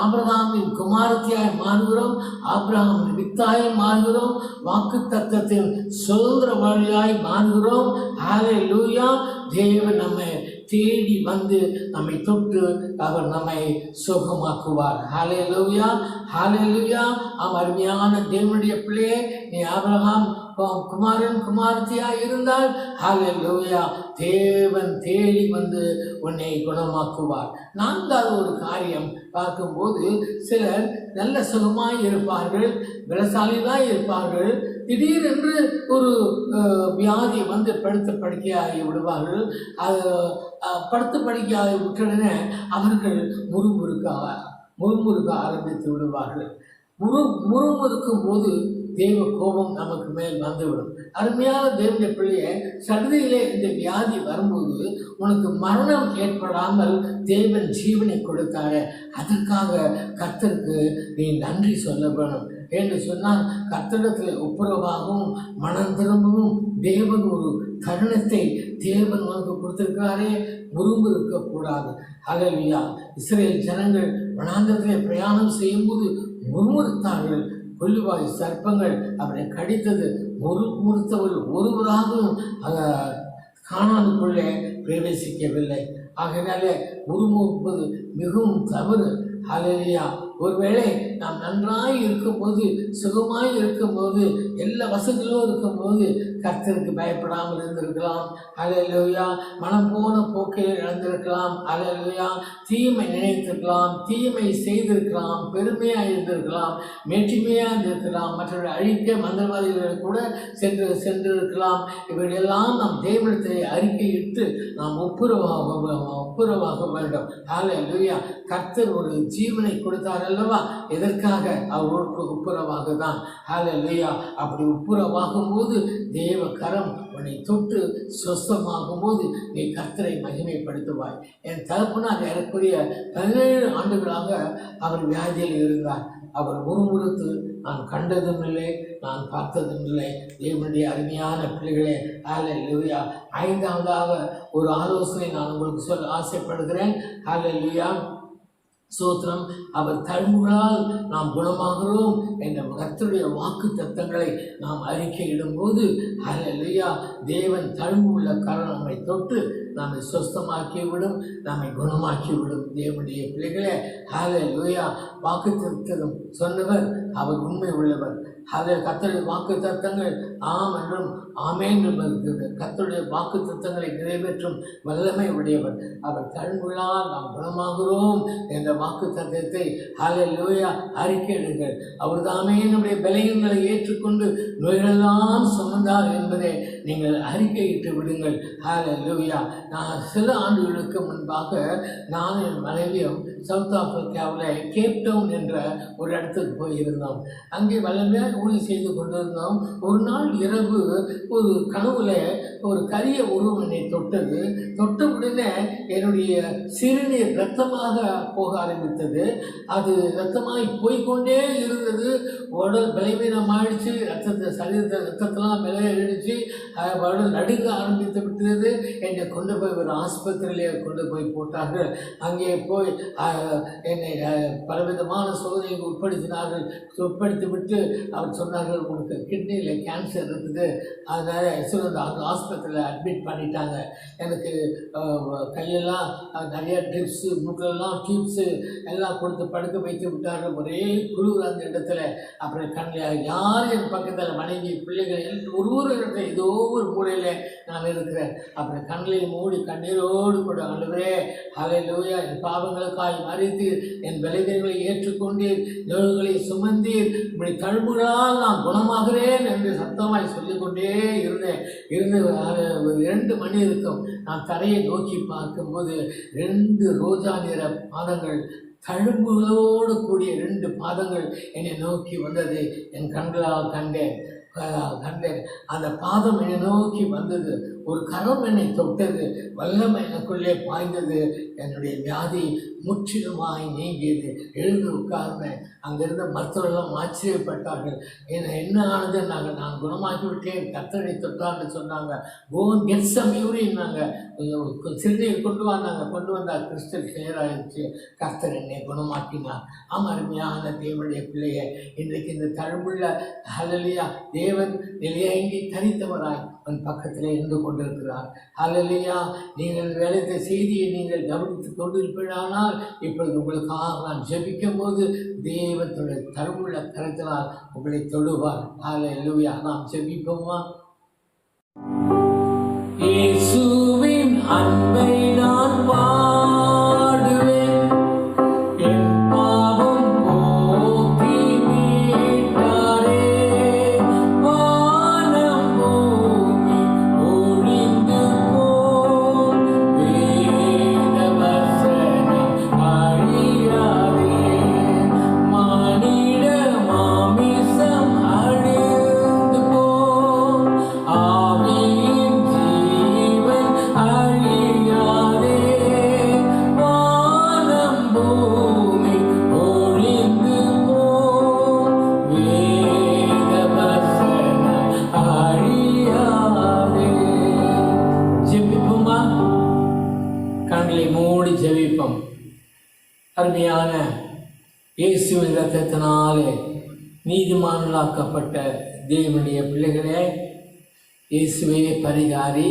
ஆபிரகாமின் குமாரத்தியாய் மாறுகிறோம், ஆபிரகாமின் வித்தாய் மாறுகிறோம், வாக்கு தத்தத்தின் சுதந்திரவாளியாய் மாறுகிறோம். ஹல்லேலூயா. தேவன் நம்மை தேடி வந்து நம்மை தொட்டு அவர் நம்மை சுகமாக்குவார். ஹல்லேலூயா, ஹல்லேலூயா. அருமையான தேவனுடைய பிள்ளையே, நீ ஆபிரகாம் குமாரத்தியாய் இருந்தால் ஹல்லேலூயா தேவன் தேடி வந்து உன்னை குணமாக்குவார். நான்காவது ஒரு காரியம் பார்க்கும்போது, சிலர் நல்ல சுகமாய் இருப்பார்கள், பலசாலிகளாய் இருப்பார்கள், திடீரென்று ஒரு வியாதி வந்து படுத்த படுக்கையாகி விடுவார்கள். படுத்த படுக்கையாகி விட்டுடனே அவர்கள் முறுமுறுக்க ஆரம்பித்து விடுவார்கள். முறுமுறுக்கும் போது தேவ கோபம் நமக்கு மேல் வந்துவிடும். அருமையான தேவனுடைய பிள்ளையை, சடுதியிலே இந்த வியாதி வரும்போது உனக்கு மரணம் ஏற்படாமல் தேவன் ஜீவனை கொடுத்தாரு. அதற்காக கர்த்தருக்கு நீ நன்றி சொல்ல வேணும் என்று சொன்னால், கர்த்தரிடத்தில் ஒப்புரவாகவும் மனம் திரும்பவும் தேவன் ஒரு தருணத்தை தேவன் உனக்கு கொடுத்திருக்கிறாரே, முறுமுறுக்கக்கூடாது. ஹல்லேலூயா. இஸ்ரேல் ஜனங்கள் வனாந்தரத்திலே பிரயாணம் செய்யும்போது முறுமுறுத்தார்கள். கொல்லுவாய் சர்ப்பங்கள் அவரை கடித்தது. முறுமுறுத்தவர்கள் ஒருவராகவும் கானானுக்குள்ளே பிரவேசிக்கவில்லை. ஆகையினாலே முறுமுறுப்பது மிகவும் தவறு. ஹல்லேலூயா. ஒருவேளை நாம் நன்றாய் இருக்கும்போது, சுகமாய் இருக்கும்போது, எல்லா வசதிகளும் இருக்கும்போது கர்த்தருக்கு பயப்படாமல் இருந்திருக்கலாம். ஹல்லேலூயா. மனம் போன போக்கில் இழந்திருக்கலாம். ஹல்லேலூயா. தீமை நினைத்திருக்கலாம், தீமை செய்திருக்கலாம், பெருமையாக இருந்திருக்கலாம், மேற்றுமையாக இருந்திருக்கலாம், மற்றவர்கள் அழிக்க மந்திரவாதிகள் கூட சென்றிருக்கலாம். இவைகளெல்லாம் நாம் தேவனிடத்திலே அறிக்கையிட்டு நாம் ஒப்புரவாக வேண்டும். ஹல்லேலூயா. கர்த்தர் ஒரு ஜீவனை கொடுத்தார் அல்லவா? எதற்காக? அவருக்கு ஒப்புரவாக தான். ஹல்லேலூயா. அப்படி ஒப்புரவாகும் போது தேவ கரம் உன்னை தொட்டு சுஸ்தமாகும் போது நீ கர்த்தரை மகிமைப்படுத்துவாய். என் தகப்பனார் ஏறக்குரிய 17 ஆண்டுகளாக அவர் வியாதியில் இருந்தார். அவர் முறுமுறுத்து நான் கண்டதும் இல்லை, நான் பார்த்ததும் இல்லை. தேவனுடைய அருமையான பிள்ளைகளே, ஹல்லேலூயா. 5வதாக ஒரு ஆலோசனை நான் உங்களுக்கு சொல்ல ஆசைப்படுகிறேன். ஹல்லேலூயா. சோத்திரம். அவர் தழும்புகளால் நாம் குணமாகிறோம் என்ற கர்த்தருடைய வாக்கு தத்தங்களை நாம் அறிக்கையிடும்போது, ஹல்லேலூயா, தேவன் தழும்பு உள்ள கரம் நம்மை தொட்டு நம்மை சுஸ்தமாக்கிவிடும், நம்மை குணமாக்கிவிடும். தேவனுடைய பிள்ளைகளே, ஹல்லேலூயா. வாக்கு தத்தம் சொன்னவர் அவர் உண்மை உள்ளவர். அதில் கர்த்தருடைய வாக்கு தத்தங்கள் ஆம் என்றும் ஆமென் என்றும் இருக்கிறது. கர்த்தருடைய வாக்கு தத்தங்களை நிறைவேற்றும் வல்லமை உடையவர். அவர் தழும்புகளால் நாம் குணமாகிறோம் என்ற வாக்கு தத்தத்தை ஹல்லேலூயா அறிக்கையிடுங்கள். அவர் தாமே நம்முடைய பலகீனங்களை ஏற்றுக்கொண்டு நோய்களெல்லாம் சுமந்தார் என்பதை நீங்கள் அறிக்கையிட்டு விடுங்கள். ஹல்லேலூயா. நான் சில ஆண்டுகளுக்கு முன்பாக நான் என் மனைவியும் சவுத் ஆப்பிரிக்காவில் கேப்டவுன் என்ற ஒரு இடத்துக்கு போயிருந்தோம். அங்கே வல்லமையாக ஊழி செய்து கொண்டிருந்தோம். ஒரு நாள் இரவு ஒரு கனவுல ஒரு கரிய உருவம் என்னை தொட்டது. தொட்ட உடனே என்னுடைய சிறுநீர் இரத்தமாக போக ஆரம்பித்தது. அது இரத்தமாய் போய்கொண்டே இருந்தது. உடல் பலவீனமாயிடுச்சு. ரத்தத்தெல்லாம் விளையாடிச்சு. உடல் நடுங்க ஆரம்பித்து விட்டது. என்னை கொண்டு போய் ஒரு ஆஸ்பத்திரியிலே கொண்டு போய் போட்டார்கள். அங்கே போய் என்னை பலவிதமான சோதனைக்கு உட்படுத்தி விட்டு அவர் சொன்னார்கள், உங்களுக்கு கிட்னியில் கேன்சர் இருக்குது, அதனால் அந்த ஆஸ்பத்திரியில் அட்மிட் பண்ணிட்டாங்க. எனக்கு கையெல்லாம் நிறைய ட்ரிப்ஸு, மூக்கிலெல்லாம் டியூப்ஸு எல்லாம் கொடுத்து படுக்க வைத்து விட்டார்கள். ஒரே குளிர் அந்த இடத்துல. அப்புறம் கண்ணில் யார் என் பக்கத்தில் மனைவி பிள்ளைகள் ஒரு இடத்துல ஏதோ ஒரு மூலையில் நான் இருக்கிறேன். அப்புறம் கண்ணில் மூடி கண்ணீரோடு கூட, ஆண்டவரே ஹல்லேலூயா, என் பாவங்களுக்காய் மறித்தீர், என் பலவீனங்களை ஏற்றுக்கொண்டீர், நோய்களை சுமந்தீர், இப்படி தழும்புகளால் நான் குணமாகிறேன் என்று சத்தமாய் சொல்லிக்கொண்டே இருந்தேன். 2 மணி இருக்கும். நான் தரையை நோக்கி பார்க்கும்போது 2 ரோஜா நிற பாதங்கள், தழும்புகளோடு கூடிய 2 பாதங்கள் என்னை நோக்கி வந்தது. என் கண்களால் கண்டேன். அந்த பாதம் என்னை நோக்கி வந்தது. ஒரு கரம் என்னை தொட்டது. வல்லமை எனக்குள்ளே பாய்ந்தது. என்னுடைய வியாதி முற்றிலுமாய் நீங்கியது. எழுந்து உட்கார்ந்தேன். அங்கிருந்த மருத்துவர்களெல்லாம் ஆச்சரியப்பட்டார்கள். என்ன ஆனது? நான் குணமாக்கி விட்டேன், கர்த்தரை தொட்டான்னு சொன்னாங்க. கோன் கெட் சம் யூரின்னாங்க. கொஞ்சம் சிறுநீர் கொண்டு வந்தால் கிறிஸ்டல் கிளியர் ஆகிடுச்சு. கர்த்தர் என்னை குணமாக்கினார். அருமையான தேவனுடைய பிள்ளையை, இன்றைக்கு இந்த தழும்புள்ள ஹல்லேலூயா, தேவன் நிலையங்கி தரித்தவராய் உன் பக்கத்தில் இருந்து கொண்டிருக்கிறார். ஹல்லேலூயா. நீங்கள் வேலைத்த செய்தியை நீங்கள் கவனித்துக் கொண்டிருப்பீர்களானால் இப்பொழுது உங்களுக்காக நான் ஜெபிக்கும் போது தேவனுடைய தழும்புள்ள கரத்தினால் உங்களை தொடுவார். ஹல்லேலூயா. நாம் ஜெபிப்போமா? இயேசுவின் அன்பை நான் பாடுவேன், என் பாவம் போக்கி மீட்டாரே. வானம் பூமி ஒழிந்து போம், வேத வசனம் அழியாதே. மானிட மாமிசம் அழிந்து போம், ஆவியின் ஜீவன் அழியாதே. வானம் பூமி ஒழிந்து போம், வேத வசனம் அழியாதே. ஜெபிப்போமா? கண்களை மூடி ஜெபிப்போம். அருமையான இயேசுவின் இரத்தத்தினாலே நீதிமான்களாக்கப்பட்ட தேவனுடைய பிள்ளைகளே, இயேசுவே பரிகாரி,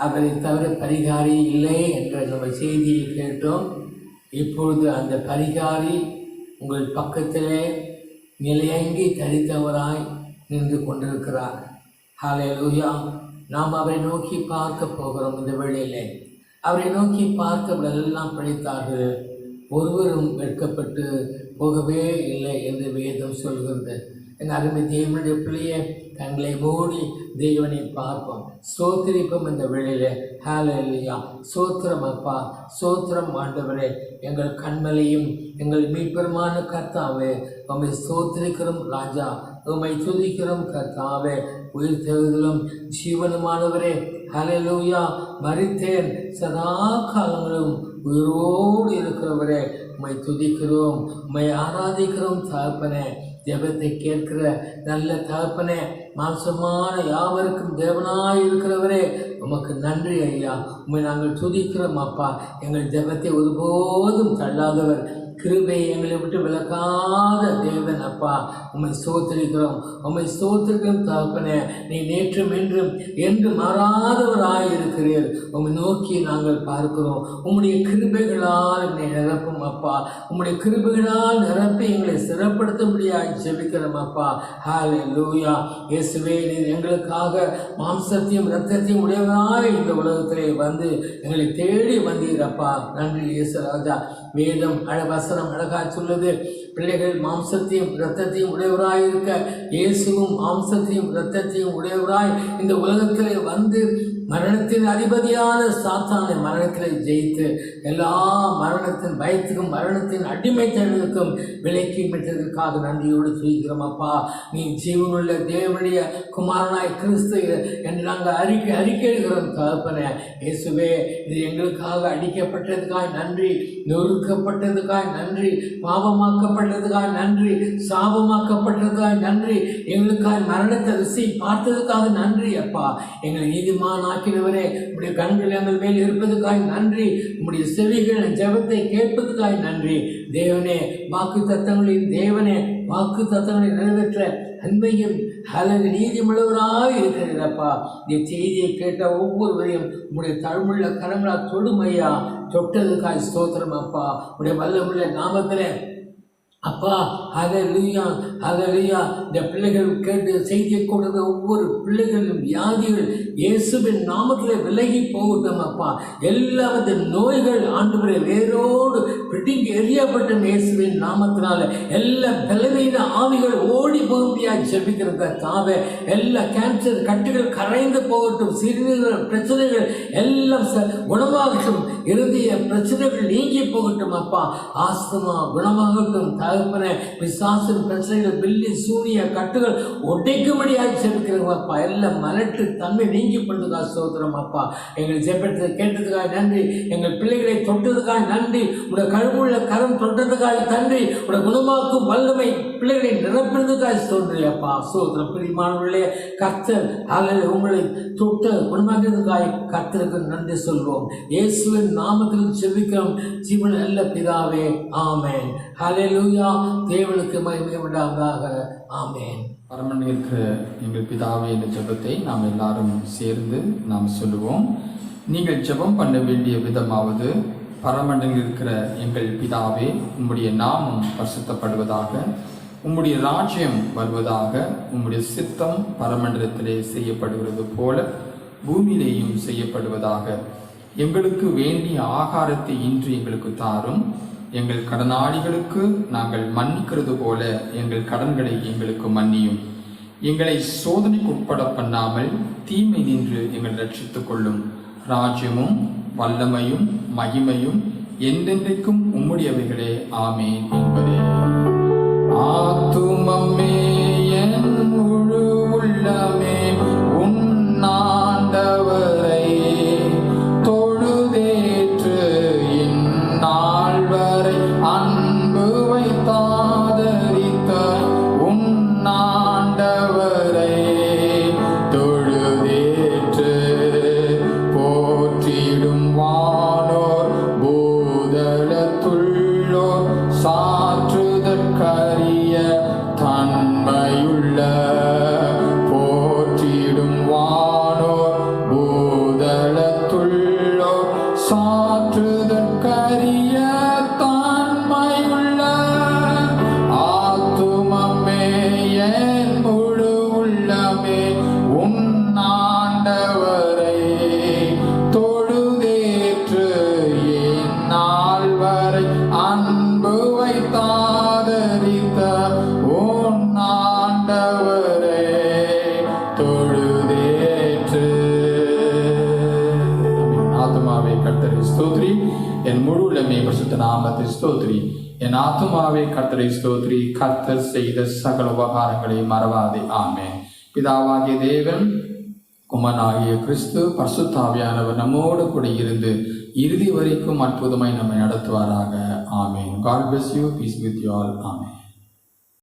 அவரை தவிர பரிகாரி இல்லை என்ற நம்ம செய்தியை கேட்டோம். இப்பொழுது அந்த பரிகாரி உங்கள் பக்கத்திலே நிலையங்கி தரித்தவராய் நின்று கொண்டிருக்கிறார். ஹல்லேலூயா. நாம் அவரை நோக்கி பார்க்க போகிறோம். இந்த வேளையிலே அவரை நோக்கி பார்த்தவர்களெல்லாம் பிழைத்தார்கள், ஒருவரும் வெட்கப்பட்டு போகவே இல்லை என்று வேதம் சொல்கிறது. என் அருமை தேவனுடைய பிள்ளையை கண்களை மூடி தேவனை பார்ப்போம், ஸ்தோத்திரிப்போம். இந்த வேளையிலே ஹல்லேலூயா. ஸ்தோத்திரம் அப்பா, ஸ்தோத்திரம் ஆண்டவரே, எங்கள் கண்மலையும் எங்கள் மீட்பெருமான கர்த்தாவே, உம்மை ஸ்தோத்திரிக்கிறோம் ராஜா, உம்மை துதிக்கிறோம் கர்த்தாவே. உயிர் தெழுதலும் ஜீவனுமானவரே, ஹல்லேலூயா. மரித்தேன், சதா காலங்களும் உயிரோடு இருக்கிறவரே, உம்மை துதிக்கிறோம், உம்மை ஆராதிக்கிறோம் தகப்பனே. ஜெபத்தை கேட்கிற நல்ல தகப்பனே, மாம்சமான யாவருக்கும் தேவனாய் இருக்கிறவரே, உமக்கு நன்றி ஐயா. உம்மை நாங்கள் துதிக்கிறோம் அப்பா. எங்கள் ஜெபத்தை ஒருபோதும் தள்ளாதவர், கிருபையை எங்களை விட்டு விலக்காத தேவன் அப்பா. உம்மை ஸ்தோத்திரிக்கிறோம், உம்மை ஸ்தோத்திரிக்கிறோம் தகப்பனே. நீ நேற்றும் என்றும் என்று மாறாதவராய் இருக்கிறீர். உம்மை நோக்கி நாங்கள் பார்க்கிறோம். உம்முடைய கிருபைகளால் என்னை நிரப்பும் அப்பா. உம்முடைய கிருபைகளால் நிரப்பி எங்களை சிறப்படுத்தும்படியாக ஜெபிக்கிறோம் அப்பா. ஹல்லேலூயா. இயேசுவே, நீர் எங்களுக்காக மாம்சத்தையும் இரத்தத்தையும் உடையவராய் இந்த உலகத்திலே வந்து எங்களை தேடி வந்தீரப்பா. நன்றி இயேசு ராஜா. வேதம் வசனம் அழகாய் சொல்லுது, பிள்ளைகள் மாம்சத்தையும் இரத்தத்தையும் உடையவராய் இருக்க இயேசுவும் மாம்சத்தையும் இரத்தத்தையும் உடையவராய் இந்த உலகத்திலே வந்து மரணத்தின் அதிபதியான சாத்தானை மரணத்திலே ஜெயித்து எல்லா மரணத்தின் பயத்துக்கும் மரணத்தின் அடிமைத்தனத்துக்கும் விலக்கி மீட்டதற்காக நன்றியோடு சொல்கிறோம் அப்பா. நீ ஜீவனுள்ள தேவனுடைய குமாரனாய் கிறிஸ்து என்று நாங்கள் அறிக்கையிடுகிறோம் தகப்பனே. இயேசுவே, இது எங்களுக்காக அடிக்கப்பட்டதுக்காய் நன்றி, நொறுக்கப்பட்டதுக்காய் நன்றி, பாவமாக்கப்பட்டதுக்காய் நன்றி, சாபமாக்கப்பட்டதுக்காய் நன்றி, எங்களுக்காய் மரணத்தை ருசி பார்த்ததுக்காக நன்றி அப்பா. எங்களை நீதிமான் ஆக்கினவரே, உடைய கண்கள் எங்கள் மேல் இருப்பதுக்காய் நன்றி, உடைய செவிகள் ஜெபத்தை கேட்பதுக்காய் நன்றி. தேவனே, வாக்கு தத்தங்களின் தேவனே, வாக்கு தத்தங்களை நிறைவேற்ற அன்பையும் அல்லது நீதிமுள்ளவராக இருக்கிறப்பா. இந்த செய்தியை கேட்ட ஒவ்வொருவரையும் உடைய தழுமுள்ள கரங்களால் தொடுமையா, தொட்டதுக்காய் ஸ்தோத்திரம் அப்பா. உடைய வல்லமுள்ள நாமத்திலே அப்பா. ஹல்லேலூயா, ஹல்லேலூயா. இந்த பிள்ளைகள் கேட்டு செய்தியை கொடுத்த ஒவ்வொரு பிள்ளைகளின் வியாதிகள் இயேசுவின் நாமத்தில் விலகி போகட்டும் அப்பா. எல்லாவித நோய்கள் ஆண்டவரே வேரோடு பிடிங்கி எறியப்பட்ட இயேசுவின் நாமத்தினால எல்லா பலவீன ஆவிகள் ஓடி போகும்படியாக ஜெபிக்கிறது தாவே. எல்லா கேன்சர் கட்டுகள் கரைந்து போகட்டும், சிறுநீரக பிரச்சனைகள் எல்லாம் குணமாகட்டும், இறுதிய பிரச்சனைகள் நீங்கி போகட்டும் அப்பா. ஆஸ்துமா குணமாகட்டும் தகப்பனே. பிசாசின் பிரச்சனைகள், பில்லி சூனிய கட்டுகள் ஒட்டைக்கும்படியாக ஜெபிக்கிறோம் அப்பா. எல்லாம் மலட்டு தன்மை நீங்கி போனதுக்காக ஸ்தோத்திரம் அப்பா. எங்கள் ஜெபத்தை கேட்டதுக்காக நன்றி, எங்கள் பிள்ளைகளை தொட்டதுக்காக நன்றி, உடைய கழுவுள்ள கரம் தொட்டதுக்காக நன்றி, உடைய குணமாக்கும் வல்லமை பிள்ளைகளை நிரப்புறதுக்காக தோன்றி அப்பா. ஸ்தோத்திரம். பிரியமானவர்களே, கர்த்தர் அல்லது உங்களை தொட்ட குணமாக்கிறதுக்காக கர்த்தருக்கு நன்றி சொல்வோம். இயேசுவின் நாமத்தில் ஜெபிக்கிறோம் ஜீவன் நல்ல பிதாவே, ஆமென். ஹல்லேலூயா. தேவனுக்கு மகிமை உண்டாவதாக, ஆமென். பரமனில் இருக்கிற எங்கள் பிதாவே என்ற ஜெபத்தை நாம் எல்லாரும் சேர்ந்து நாம் சொல்லுவோம். நீங்கள் ஜெபம் பண்ண வேண்டிய விதமாவது, பரமனில் இருக்கிற எங்கள் பிதாவே, உம்முடைய நாமம் பரிசுத்தப்படுவதாக, உம்முடைய ராஜ்யம் வருவதாக, உம்முடைய சித்தம் பரமண்டலத்திலே செய்யப்படுகிறது போல பூமியிலேயும் செய்யப்படுவதாக. எங்களுக்கு வேண்டிய ஆகாரத்தை இன்று எங்களுக்கு தாரும். எங்கள் கடனாளிகளுக்கு நாங்கள் மன்னிக்கிறது போல எங்கள் கடன்களை எங்களுக்கு மன்னியும். எங்களை சோதனைக்கு உட்பட பண்ணாமல் தீமை நின்று எங்களை ரட்சித்துக் கொள்ளும். ராஜ்யமும் வல்லமையும் மகிமையும் என்றென்றைக்கும் உம்முடையவைகளே, ஆமென் என்பதே. ஆத்துமமே என் முழு உள்ளமே உன்னாண்டவரை தொழுதேற்று இந்நாள் வரை அன்பு வைத்தாதரித்த உன்னாண்டவரை தொழுதேற்று போற்றிடும் வானோர் பூதலத்துள்ளோர் சாற்றுதற்கரிய தன்மையுள்ள என் முழு உலமே பரிசுத்த நாமத்தை ஸ்தோத்திரி. என் ஆத்துமாவே கர்த்தரை ஸ்தோத்திரி. கர்த்தர் செய்த சகல உபகாரங்களை மறவாதே. ஆமென். பிதாவாகிய தேவன், குமாரனாகிய கிறிஸ்து, பரிசுத்த ஆவியானவர் நம்மோடு கூட இருந்து இறுதி வரைக்கும் அற்புதமாய் நம்மை நடத்துவாராக. ஆமென். God bless you. Peace with you all. Amen.